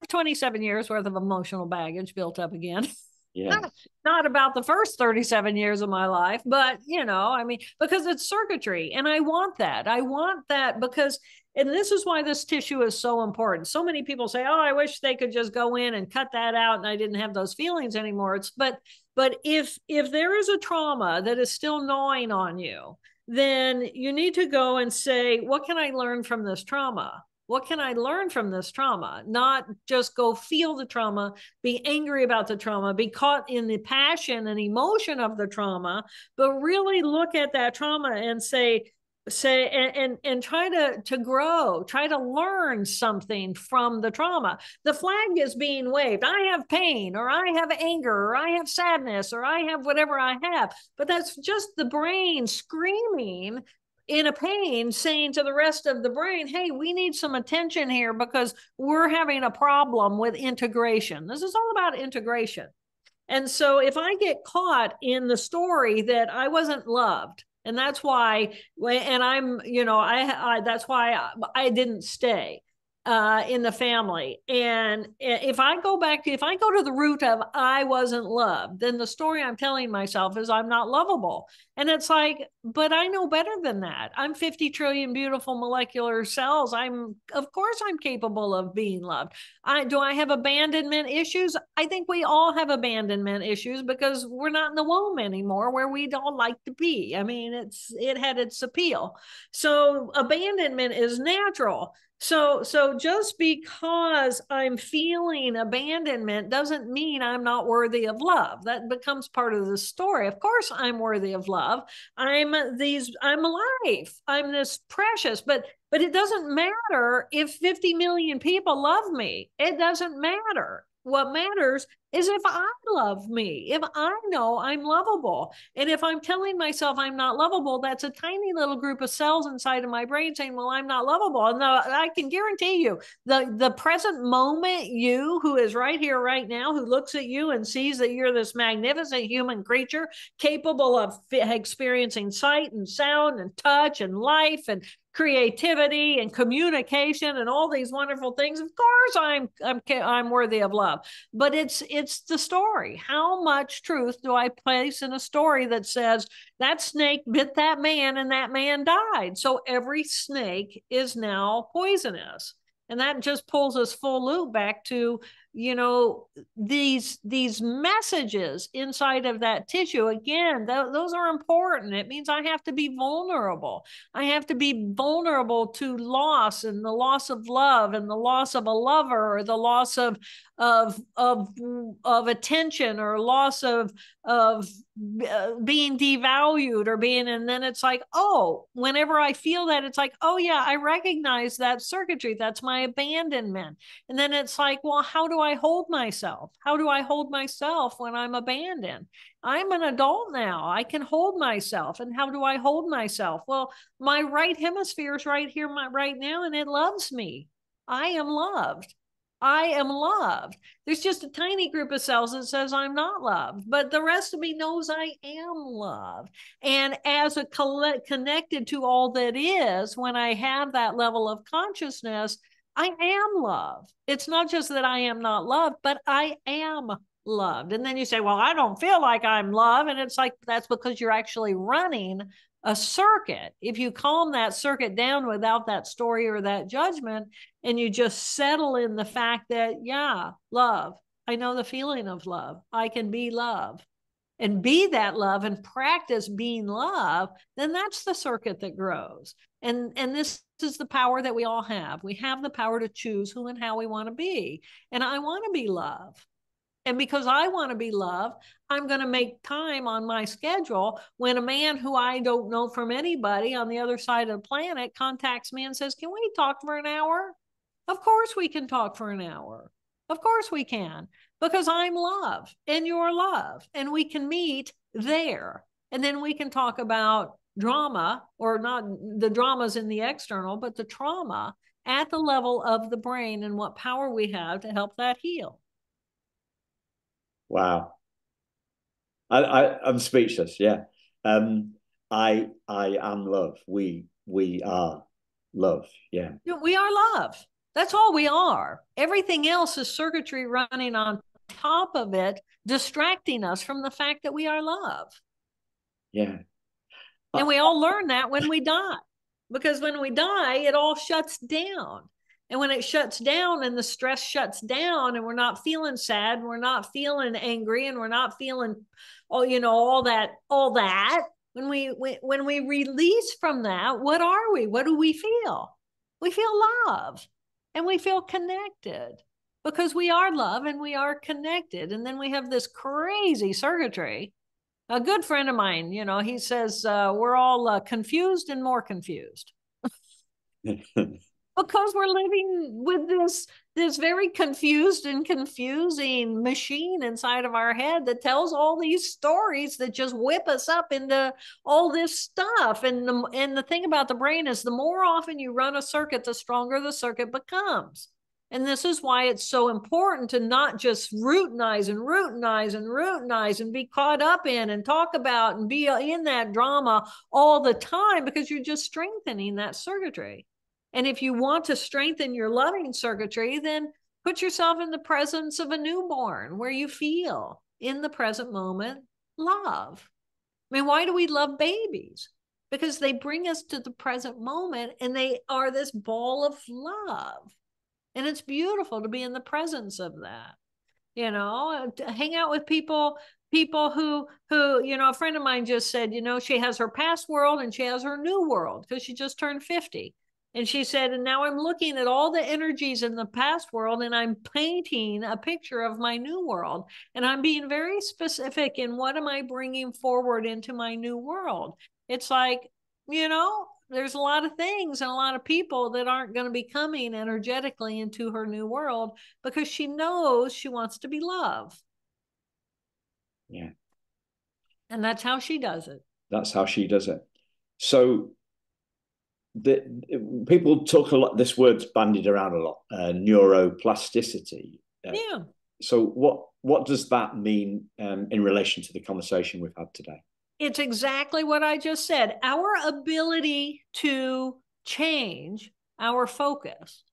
27 years worth of emotional baggage built up again. Yeah. Not about the first 37 years of my life, but, because it's circuitry. And I want that because, and this is why this tissue is so important. So many people say, oh, I wish they could just go in and cut that out and I didn't have those feelings anymore. But if there is a trauma that is still gnawing on you, then you need to go and say, what can I learn from this trauma? What can I learn from this trauma? Not just go feel the trauma, be angry about the trauma, be caught in the passion and emotion of the trauma, but really look at that trauma and say and try to grow, try to learn something from the trauma. The flag is being waved. I have pain, or I have anger, or I have sadness, or I have whatever I have. But that's just the brain screaming in a pain, saying to the rest of the brain, hey, we need some attention here because we're having a problem with integration. This is all about integration. And so if I get caught in the story that I wasn't loved, and that's why, and I'm, that's why I didn't stay. in the family. And if I go to the root of I wasn't loved, then the story I'm telling myself is I'm not lovable. And it's like, but I know better than that. I'm 50 trillion beautiful molecular cells. Of course, I'm capable of being loved. Do I have abandonment issues? I think we all have abandonment issues because we're not in the womb anymore where we don't like to be. I mean, it had its appeal. So abandonment is natural. So just because I'm feeling abandonment doesn't mean I'm not worthy of love. That becomes part of the story. Of course, I'm worthy of love. I'm alive. I'm this precious, but it doesn't matter if 50 million people love me. It doesn't matter. What matters is if I love me, if I know I'm lovable. And if I'm telling myself I'm not lovable, that's a tiny little group of cells inside of my brain saying, well, I'm not lovable. And I can guarantee you, the present moment you who is right here, right now, who looks at you and sees that you're this magnificent human creature capable of experiencing sight and sound and touch and life and creativity and communication and all these wonderful things. Of course, I'm worthy of love. But it's the story. How much truth do I place in a story that says that snake bit that man and that man died? So every snake is now poisonous. And that just pulls us full loop back to, these messages inside of that tissue. Again, those are important. It means I have to be vulnerable. I have to be vulnerable to loss and the loss of love and the loss of a lover or the loss of attention or loss of being devalued or being, and then it's like, oh, whenever I feel that, it's like, oh yeah, I recognize that circuitry. That's my abandonment. And then it's like, well, how do I hold myself? How do I hold myself when I'm abandoned? I'm an adult now. I can hold myself. And how do I hold myself? Well, my right hemisphere is right here, right now, and it loves me. I am loved. I am loved. There's just a tiny group of cells that says I'm not loved, but the rest of me knows I am loved. And as a connected to all that is, when I have that level of consciousness, I am loved. It's not just that I am not loved, but I am loved. And then you say, well, I don't feel like I'm loved. And it's like, that's because you're actually running a circuit. If you calm that circuit down without that story or that judgment, and you just settle in the fact that, yeah, love, I know the feeling of love. I can be love and be that love and practice being love, then that's the circuit that grows. And this is the power that we all have. We have the power to choose who and how we want to be. And I want to be love. And because I want to be loved, I'm going to make time on my schedule when a man who I don't know from anybody on the other side of the planet contacts me and says, can we talk for an hour? Of course we can talk for an hour. Of course we can, because I'm love and you're love, and we can meet there. And then we can talk about drama, or not the dramas in the external, but the trauma at the level of the brain and what power we have to help that heal. Wow. I'm speechless. Yeah. I am love. We are love. Yeah. We are love. That's all we are. Everything else is circuitry running on top of it, distracting us from the fact that we are love. Yeah. And we all learn that when we die, because when we die, it all shuts down. And when it shuts down and the stress shuts down and we're not feeling sad, we're not feeling angry, and we're not feeling, all that, when we release from that, what are we? What do we feel? We feel love and we feel connected, because we are love and we are connected. And then we have this crazy circuitry. A good friend of mine, he says, we're all confused and more confused. Because we're living with this very confused and confusing machine inside of our head that tells all these stories that just whip us up into all this stuff. And the thing about the brain is, the more often you run a circuit, the stronger the circuit becomes. And this is why it's so important to not just routinize and be caught up in and talk about and be in that drama all the time, because you're just strengthening that circuitry. And if you want to strengthen your loving circuitry, then put yourself in the presence of a newborn where you feel in the present moment love. I mean, why do we love babies? Because they bring us to the present moment and they are this ball of love. And it's beautiful to be in the presence of that. You know, to hang out with people who, you know, a friend of mine just said, you know, she has her past world and she has her new world because she just turned 50. And she said, and now I'm looking at all the energies in the past world and I'm painting a picture of my new world. And I'm being very specific in what am I bringing forward into my new world. It's like, you know, there's a lot of things and a lot of people that aren't going to be coming energetically into her new world because she knows she wants to be loved. Yeah. And that's how she does it. That's how she does it. So people talk a lot, this word's bandied around a lot, neuroplasticity. Yeah. So what does that mean in relation to the conversation we've had today? It's exactly what I just said. Our ability to change our focus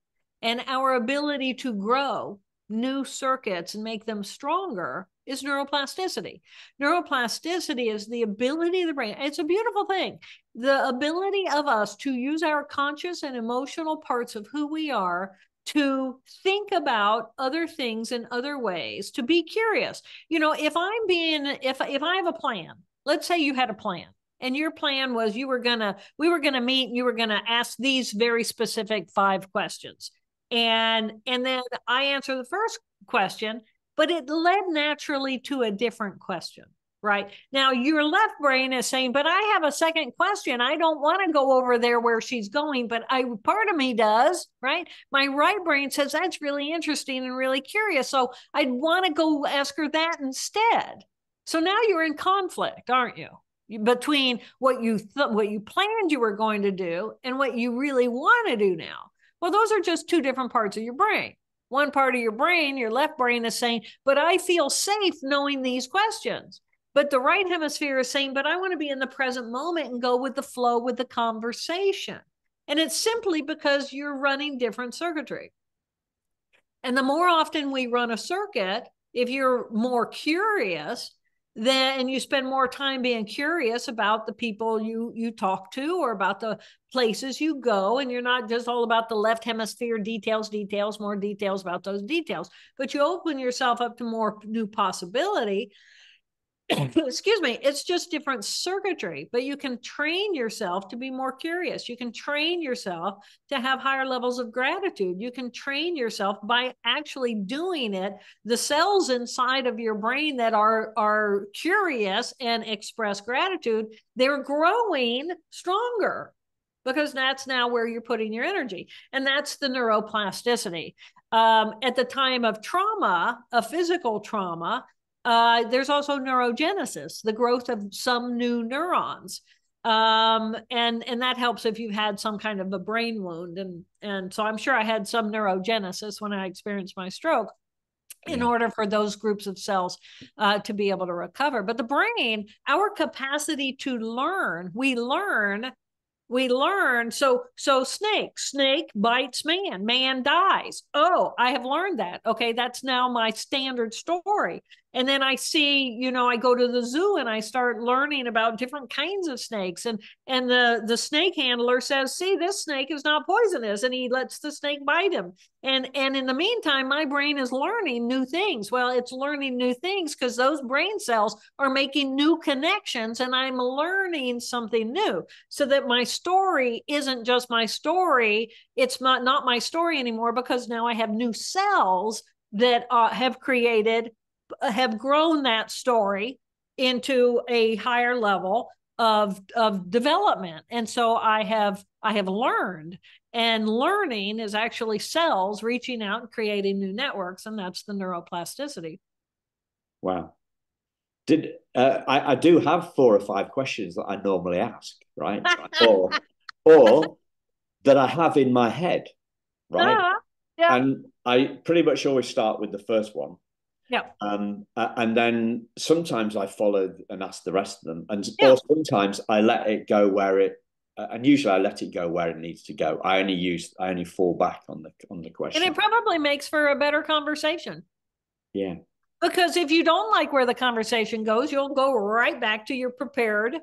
and our ability to grow new circuits and make them stronger is neuroplasticity. Neuroplasticity is the ability of the brain. It's a beautiful thing. The ability of us to use our conscious and emotional parts of who we are to think about other things in other ways, to be curious. You know, if I have a plan, let's say you had a plan and your plan was we were going to meet and you were going to ask these very specific 5 questions. And then I answer the first question, but it led naturally to a different question. Right now, your left brain is saying, but I have a second question. I don't want to go over there where she's going, but part of me does, right? My right brain says that's really interesting and really curious. So I'd want to go ask her that instead. So now you're in conflict, aren't you? Between what you planned you were going to do and what you really want to do now. Well, those are just 2 different parts of your brain. One part of your brain, your left brain, is saying, but I feel safe knowing these questions. But the right hemisphere is saying, but I want to be in the present moment and go with the flow with the conversation. And it's simply because you're running different circuitry. And the more often we run a circuit, if you're more curious, then and you spend more time being curious about the people you talk to or about the places you go, and you're not just all about the left hemisphere details, more details about those details, but you open yourself up to more new possibility. Excuse me, it's just different circuitry, but you can train yourself to be more curious. You can train yourself to have higher levels of gratitude. You can train yourself by actually doing it. The cells inside of your brain that are curious and express gratitude, they're growing stronger because that's now where you're putting your energy. And that's the neuroplasticity. At the time of trauma, a physical trauma, there's also neurogenesis, the growth of some new neurons. And that helps if you've had some kind of a brain wound. And so I'm sure I had some neurogenesis when I experienced my stroke in order for those groups of cells to be able to recover. But the brain, our capacity to learn, we learn. So snake bites man dies. Oh, I have learned that. Okay, that's now my standard story. And then I see, you know, I go to the zoo and I start learning about different kinds of snakes. And the snake handler says, see, this snake is not poisonous. And he lets the snake bite him. And in the meantime, my brain is learning new things. Well, it's learning new things because those brain cells are making new connections and I'm learning something new so that my story isn't just my story. It's not my story anymore because now I have new cells that have grown that story into a higher level of development. And so I have learned, and learning is actually cells reaching out and creating new networks, and that's the neuroplasticity. Wow. I do have 4 or 5 questions that I normally ask, right? or that I have in my head, right? Yeah. And I pretty much always start with the first one. Yeah. And then sometimes I follow and ask the rest of them, or Yeah. sometimes I let it go where it and usually I let it go where it needs to go. I only fall back on the And question. it probably makes for a better conversation. Yeah. Because if you don't like where the conversation goes, you'll go right back to your prepared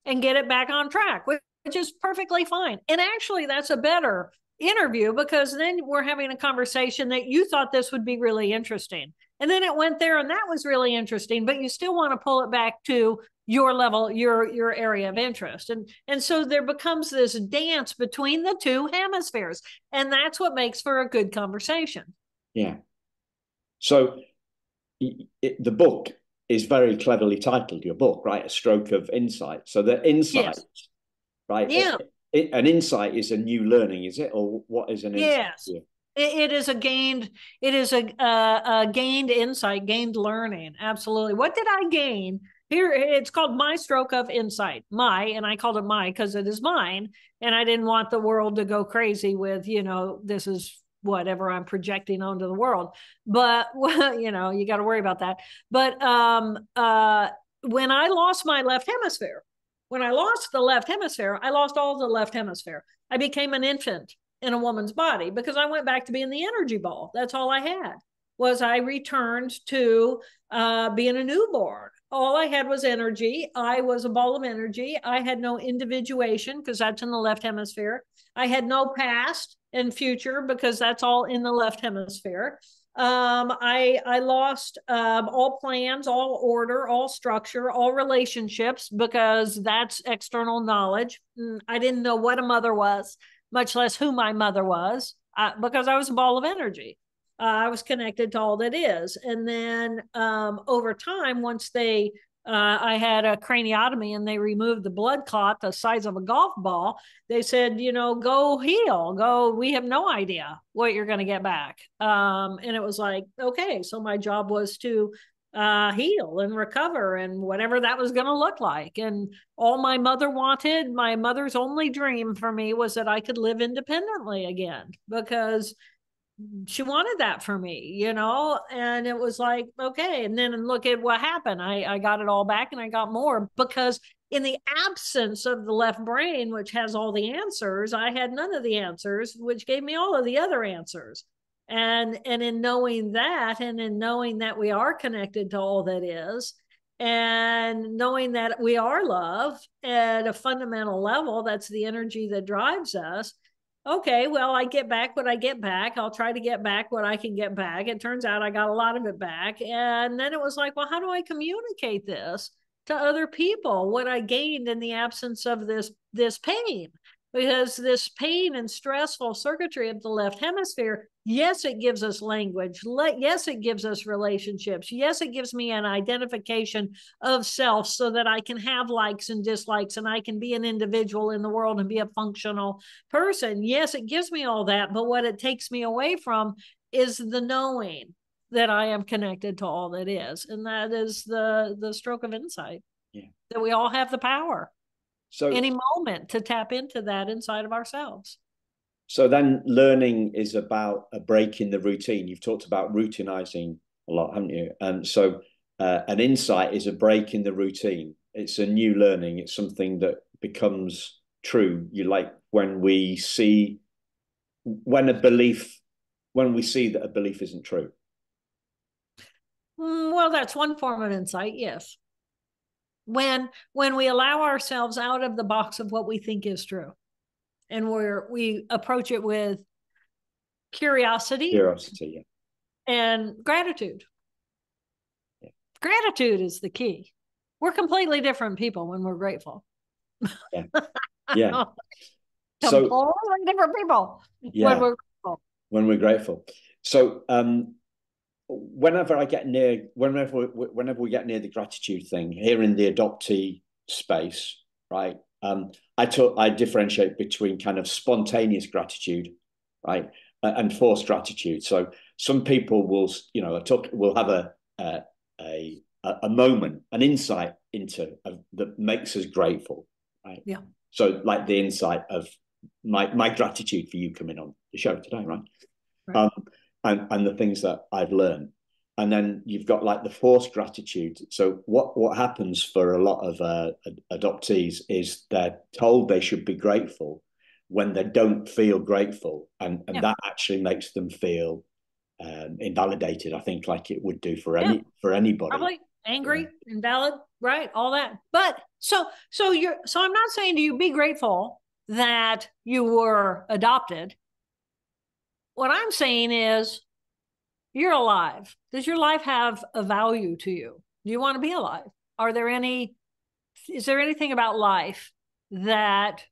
and get it back on track, which is perfectly fine. And actually, that's a better interview because then we're having a conversation that you thought this would be really interesting. And then it went there and that was really interesting, but you still want to pull it back to your level, your area of interest. And so there becomes this dance between the two hemispheres. And that's what makes for a good conversation. Yeah. So the book is very cleverly titled, your book, right? A Stroke of Insight. So the insight, Yes. right? Yeah. An insight is a new learning, is it? Or what is an insight? Yes. It is a gained insight, gained learning. Absolutely. What did I gain? Here, it's called My Stroke of Insight. And I called it my because it is mine. And I didn't want the world to go crazy with, this is whatever I'm projecting onto the world. But, well, you got to worry about that. But when I lost my left hemisphere, when I lost the left hemisphere, I lost all the left hemisphere. I became an infant in a woman's body because I went back to being the energy ball. That's all I had. Was I returned to being a newborn. All I had was energy. I was a ball of energy. I had no individuation because that's in the left hemisphere. I had no past and future because that's all in the left hemisphere. I lost all plans, all order, all structure, all relationships because that's external knowledge. I didn't know what a mother was, much less who my mother was, because I was a ball of energy. I was connected to all that is. And then over time, I had a craniotomy and they removed the blood clot the size of a golf ball. They said, go heal, we have no idea what you're going to get back. And it was like, okay, so my job was to heal and recover and whatever that was going to look like. And all my mother's only dream for me was that I could live independently again because she wanted that for me, and it was like, okay. And then look at what happened. I got it all back and I got more because in the absence of the left brain, which has all the answers, I had none of the answers, which gave me all of the other answers. And in knowing that, and in knowing that we are connected to all that is, and knowing that we are love at a fundamental level, that's the energy that drives us. Okay, well, I get back what I get back. I'll try to get back what I can get back. It turns out I got a lot of it back. And then it was like, well, how do I communicate this to other people? What I gained in the absence of this pain? Because this pain and stressful circuitry of the left hemisphere, yes, it gives us language. Yes, it gives us relationships. Yes, it gives me an identification of self so that I can have likes and dislikes and I can be an individual in the world and be a functional person. Yes, it gives me all that. But what it takes me away from is the knowing that I am connected to all that is. And that is the stroke of insight. Yeah. That we all have the power. So any moment to tap into that inside of ourselves. So then learning is about a break in the routine. You've talked about routinizing a lot, haven't you? And so an insight is a break in the routine. It's a new learning. It's something that becomes true. When we see that a belief isn't true. Well, that's one form of insight, yes. When we allow ourselves out of the box of what we think is true, and we approach it with curiosity, Yeah. And gratitude. Yeah. Gratitude is the key. We're completely different people when we're grateful. Yeah. Yeah. Completely different people when we're grateful. When we're grateful. So whenever we get near the gratitude thing here in the adoptee space, right? I differentiate between kind of spontaneous gratitude, right, and forced gratitude. So some people will have a moment, an insight into that makes us grateful, right? Yeah. So like the insight of my gratitude for you coming on the show today, right? And the things that I've learned. and then you've got like the forced gratitude. So what happens for a lot of adoptees is they're told they should be grateful when they don't feel grateful, and Yeah. that actually makes them feel invalidated. I think like it would do for Yeah. anybody. Probably angry, Yeah. invalid, right? All that. But so I'm not saying to you be grateful that you were adopted. What I'm saying is you're alive. Does your life have a value to you? Do you want to be alive? Are there any, is there anything about life that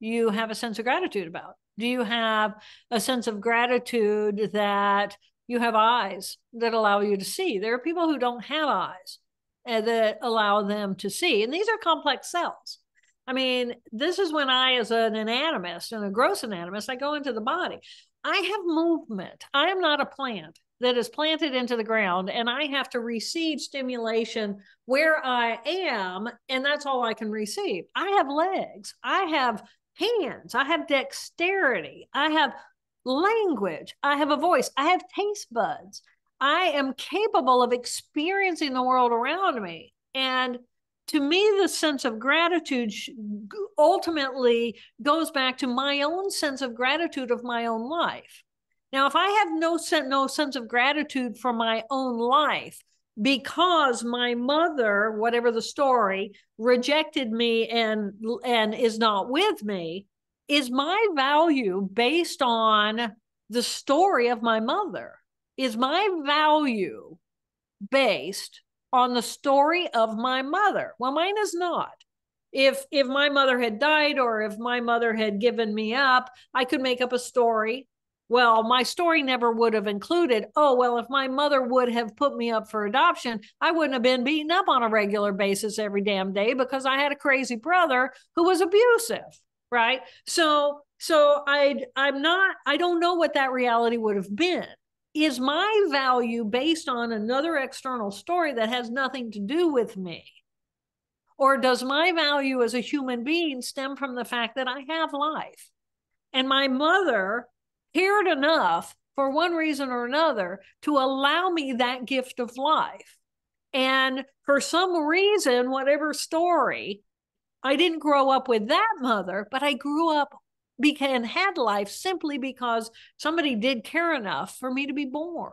you have a sense of gratitude about? Do you have a sense of gratitude that you have eyes that allow you to see? There are people who don't have eyes that allow them to see, and these are complex cells. I mean, this is when I, as an anatomist and a gross anatomist, I go into the body. I have movement. I am not a plant that is planted into the ground, and I have to receive stimulation where I am, and that's all I can receive. I have legs. I have hands. I have dexterity. I have language. I have a voice. I have taste buds. I am capable of experiencing the world around me. And to me, the sense of gratitude ultimately goes back to my own sense of gratitude of my own life. Now, if I have no sense of gratitude for my own life because my mother, whatever the story, rejected me and is not with me, is my value based on the story of my mother? Is my value based on the story of my mother? Well, mine is not. If my mother had died or if my mother had given me up, I could make up a story. Well, my story never would have included, oh, well, if my mother would have put me up for adoption, I wouldn't have been beaten up on a regular basis every damn day because I had a crazy brother who was abusive, right? I don't know what that reality would have been. Is my value based on another external story that has nothing to do with me? Or does my value as a human being stem from the fact that I have life? And my mother cared enough for one reason or another to allow me that gift of life. And for some reason, whatever story, I didn't grow up with that mother, but I grew up and had life simply because somebody did care enough for me to be born.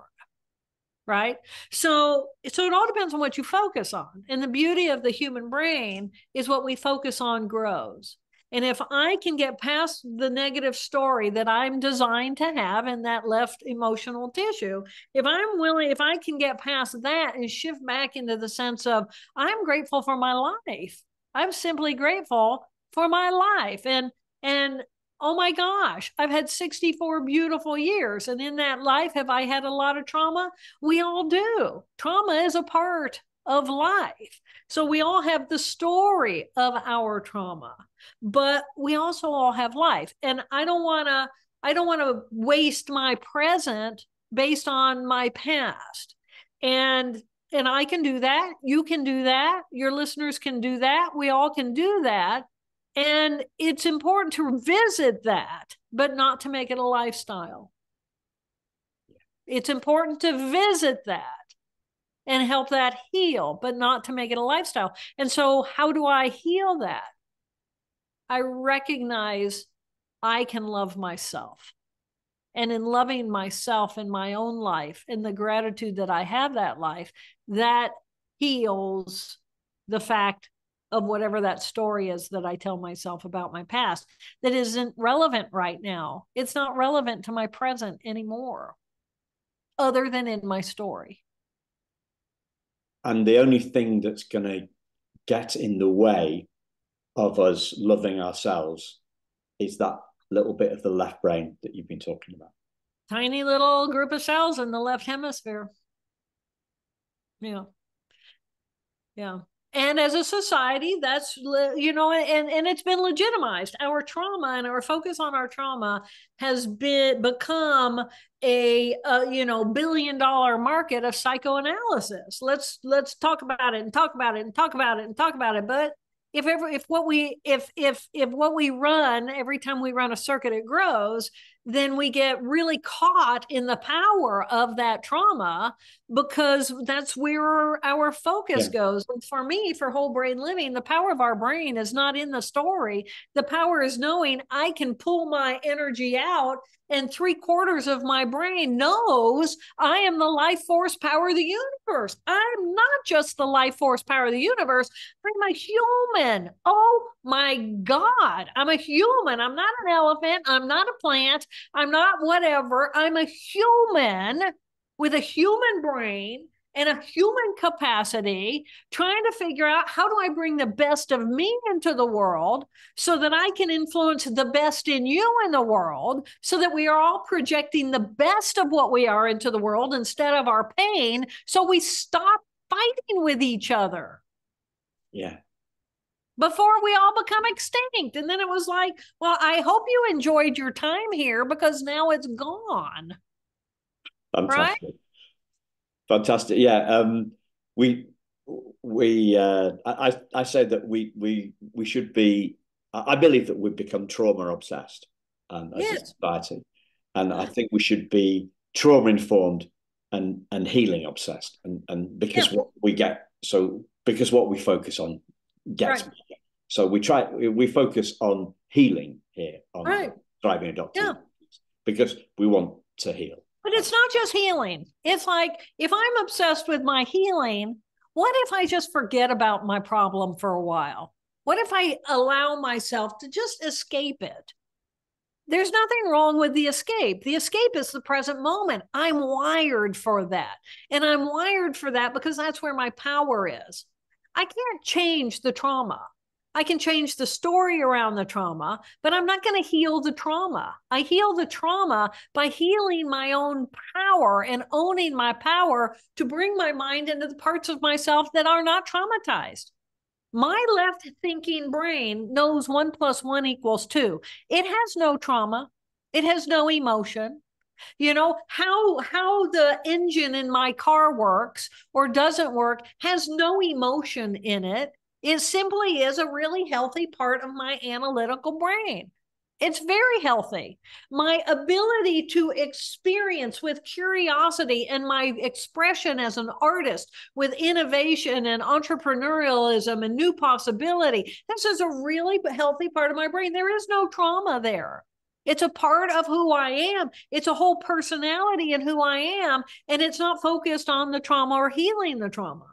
Right. So it all depends on what you focus on. And the beauty of the human brain is what we focus on grows. And if I can get past the negative story that I'm designed to have in that left emotional tissue, if I can get past that and shift back into the sense of, I'm grateful for my life. I'm simply grateful for my life. And oh my gosh, I've had 64 beautiful years. And in that life, have I had a lot of trauma? We all do. Trauma is a part of life. So we all have the story of our trauma, but we also all have life. And I don't want to waste my present based on my past. And I can do that. You can do that. Your listeners can do that. We all can do that. And it's important to visit that, but not to make it a lifestyle. It's important to visit that and help that heal, but not to make it a lifestyle. And so, how do I heal that? I recognize I can love myself. And in loving myself in my own life and the gratitude that I have that life, that heals the fact of whatever that story is that I tell myself about my past that isn't relevant right now. It's not relevant to my present anymore, other than in my story. And the only thing that's going to get in the way of us loving ourselves is that little bit of the left brain that you've been talking about. Tiny little group of cells in the left hemisphere. Yeah. Yeah. And as a society, that's, and it's been legitimized. Our trauma and our focus on our trauma has become a billion-dollar market of psychoanalysis. Let's talk about it and talk about it and talk about it and talk about it. But if what we run every time we run a circuit, it grows, then we get really caught in the power of that trauma because that's where our focus goes. And for me, for whole brain living, the power of our brain is not in the story. The power is knowing I can pull my energy out, and 3/4 of my brain knows I am the life force power of the universe. I'm not just the life force power of the universe. I'm a human. Oh my God. I'm a human. I'm not an elephant. I'm not a plant. I'm not whatever. I'm a human with a human brain and a human capacity, trying to figure out how do I bring the best of me into the world so that I can influence the best in you in the world, so that we are all projecting the best of what we are into the world instead of our pain, so we stop fighting with each other. Yeah. Before we all become extinct. And then it was like, well, I hope you enjoyed your time here because now it's gone. Fantastic. Right? Fantastic. Yeah. I say that we should be, I believe that we've become trauma obsessed as a society. And I think we should be trauma informed and healing obsessed. And because what we get, because what we focus on gets bigger. So we focus on healing here on Thriving Adoptee because we want to heal. But it's not just healing. It's like, if I'm obsessed with my healing, what if I just forget about my problem for a while? What if I allow myself to just escape it? There's nothing wrong with the escape. The escape is the present moment. I'm wired for that. And I'm wired for that because that's where my power is. I can't change the trauma. I can change the story around the trauma, but I'm not going to heal the trauma. I heal the trauma by healing my own power and owning my power to bring my mind into the parts of myself that are not traumatized. My left thinking brain knows 1 + 1 = 2. It has no trauma. It has no emotion. You know, how the engine in my car works or doesn't work has no emotion in it. It simply is a really healthy part of my analytical brain. It's very healthy. My ability to experience with curiosity and my expression as an artist with innovation and entrepreneurialism and new possibility, this is a really healthy part of my brain. There is no trauma there. It's a part of who I am. It's a whole personality in who I am, and it's not focused on the trauma or healing the trauma.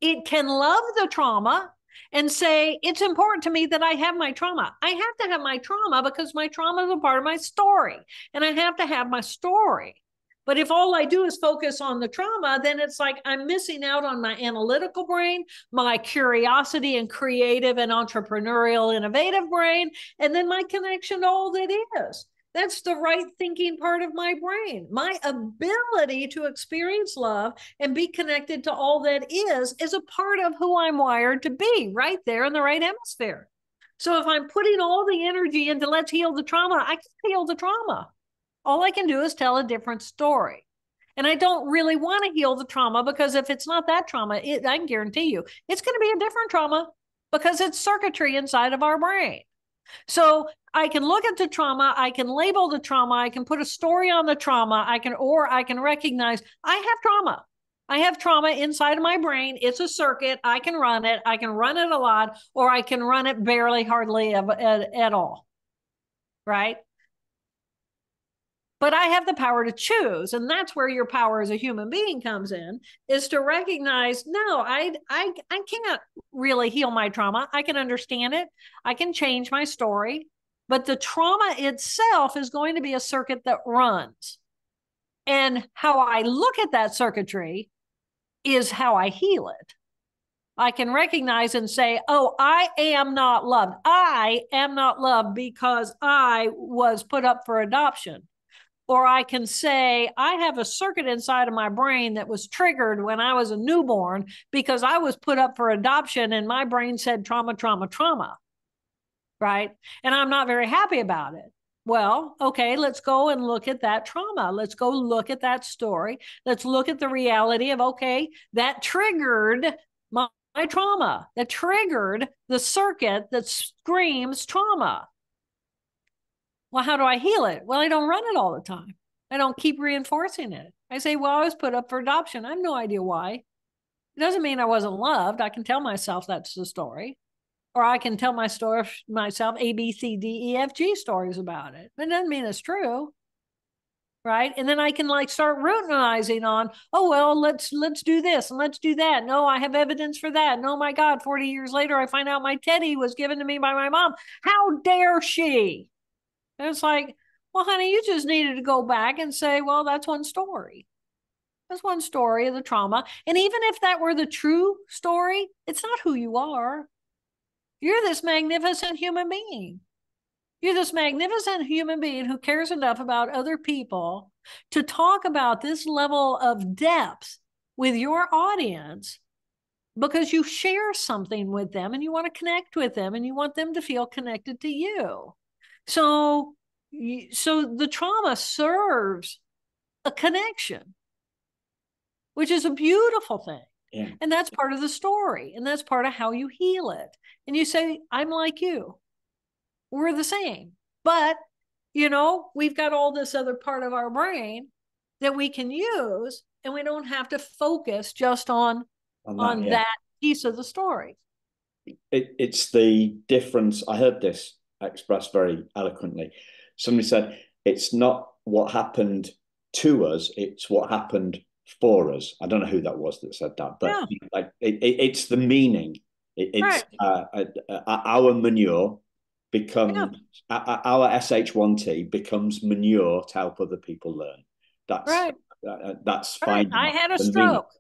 It can love the trauma and say, it's important to me that I have my trauma. I have to have my trauma because my trauma is a part of my story, and I have to have my story. But if all I do is focus on the trauma, then it's like I'm missing out on my analytical brain, my curiosity and creative and entrepreneurial, innovative brain, and then my connection to all that is. That's the right thinking part of my brain. My ability to experience love and be connected to all that is a part of who I'm wired to be, right there in the right hemisphere. So if I'm putting all the energy into let's heal the trauma, I can heal the trauma. All I can do is tell a different story. And I don't really want to heal the trauma because if it's not that trauma, I can guarantee you it's going to be a different trauma because it's circuitry inside of our brain. So I can look at the trauma, I can label the trauma, I can put a story on the trauma, I can recognize I have trauma. I have trauma inside of my brain. It's a circuit. I can run it. I can run it a lot, or I can run it barely, hardly at all. Right? But I have the power to choose. And that's where your power as a human being comes in, is to recognize, no, I can't really heal my trauma. I can understand it. I can change my story. But the trauma itself is going to be a circuit that runs. And how I look at that circuitry is how I heal it. I can recognize and say, oh, I am not loved. I am not loved because I was put up for adoption. Or I can say, I have a circuit inside of my brain that was triggered when I was a newborn because I was put up for adoption and my brain said trauma, trauma, trauma. Right? And I'm not very happy about it. Well, okay, let's go and look at that trauma. Let's go look at that story. Let's look at the reality of, okay, that triggered my trauma, that triggered the circuit that screams trauma. Well, how do I heal it? Well, I don't run it all the time. I don't keep reinforcing it. I say, well, I was put up for adoption. I have no idea why. It doesn't mean I wasn't loved. I can tell myself that's the story. Or I can tell myself A, B, C, D, E, F, G stories about it. It doesn't mean it's true. Right. And then I can like start routinizing on, oh, well, let's do this and let's do that. No, I have evidence for that. No, my God, 40 years later, I find out my teddy was given to me by my mom. How dare she? And it's like, well, honey, you just needed to go back and say, well, that's one story. That's one story of the trauma. And even if that were the true story, it's not who you are. You're this magnificent human being. You're this magnificent human being who cares enough about other people to talk about this level of depth with your audience because you share something with them and you want to connect with them and you want them to feel connected to you. So the trauma serves a connection, which is a beautiful thing. Yeah. And that's part of the story. And that's part of how you heal it. And you say, I'm like you. We're the same. But, we've got all this other part of our brain that we can use, and we don't have to focus just on that piece of the story. It's the difference. I heard this expressed very eloquently. Somebody said, it's not what happened to us, it's what happened for us. I don't know who that was that said that, but it's the meaning. It's right. Our manure becomes our SH1T becomes manure to help other people learn. That's right. That's fine. I had a stroke.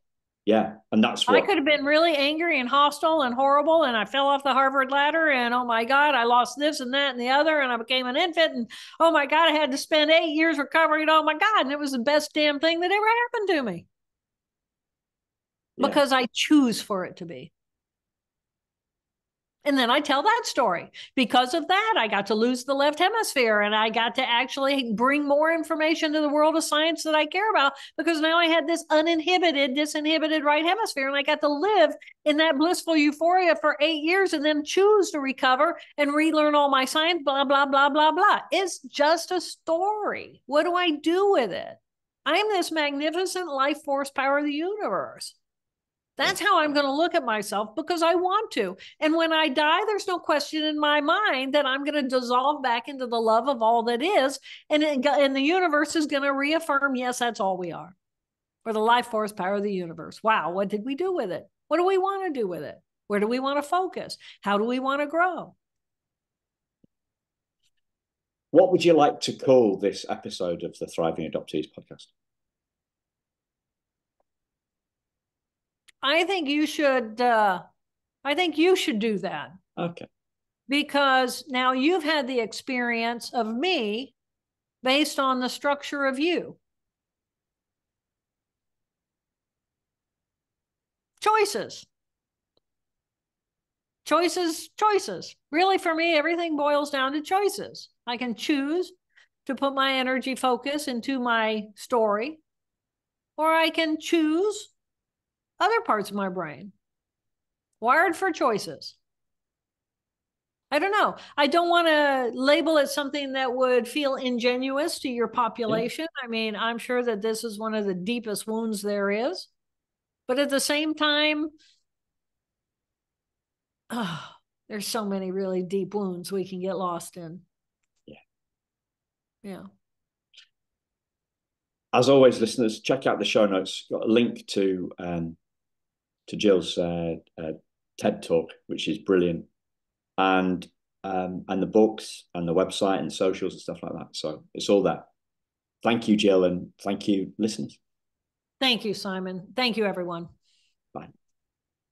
Yeah, and that's what I could have been really angry and hostile and horrible, and I fell off the Harvard ladder, and oh my God, I lost this and that and the other, and I became an infant, and oh my God, I had to spend 8 years recovering. Oh my God, and it was the best damn thing that ever happened to me because I choose for it to be. And then I tell that story. Because of that, I got to lose the left hemisphere and I got to actually bring more information to the world of science that I care about because now I had this disinhibited right hemisphere and I got to live in that blissful euphoria for 8 years and then choose to recover and relearn all my science, blah, blah, blah, blah, blah. It's just a story. What do I do with it? I'm this magnificent life force power of the universe. That's how I'm going to look at myself because I want to. And when I die, there's no question in my mind that I'm going to dissolve back into the love of all that is. And the universe is going to reaffirm, yes, that's all we are. Or the life force power of the universe. Wow, what did we do with it? What do we want to do with it? Where do we want to focus? How do we want to grow? What would you like to call this episode of the Thriving Adoptees podcast? I think you should do that. Okay. Because now you've had the experience of me based on the structure of you. Choices. Really, for me, everything boils down to choices. I can choose to put my energy focus into my story, or I can choose other parts of my brain. Wired for choices. I don't know. I don't want to label it something that would feel ingenuous to your population. Yeah. I mean, I'm sure that this is one of the deepest wounds there is. But at the same time, there's so many really deep wounds we can get lost in. Yeah. As always, listeners, check out the show notes. Got a link to Jill's TED Talk, which is brilliant, and the books and the website and socials and stuff like that. So it's all there. Thank you, Jill, and thank you, listeners. Thank you, Simon. Thank you, everyone.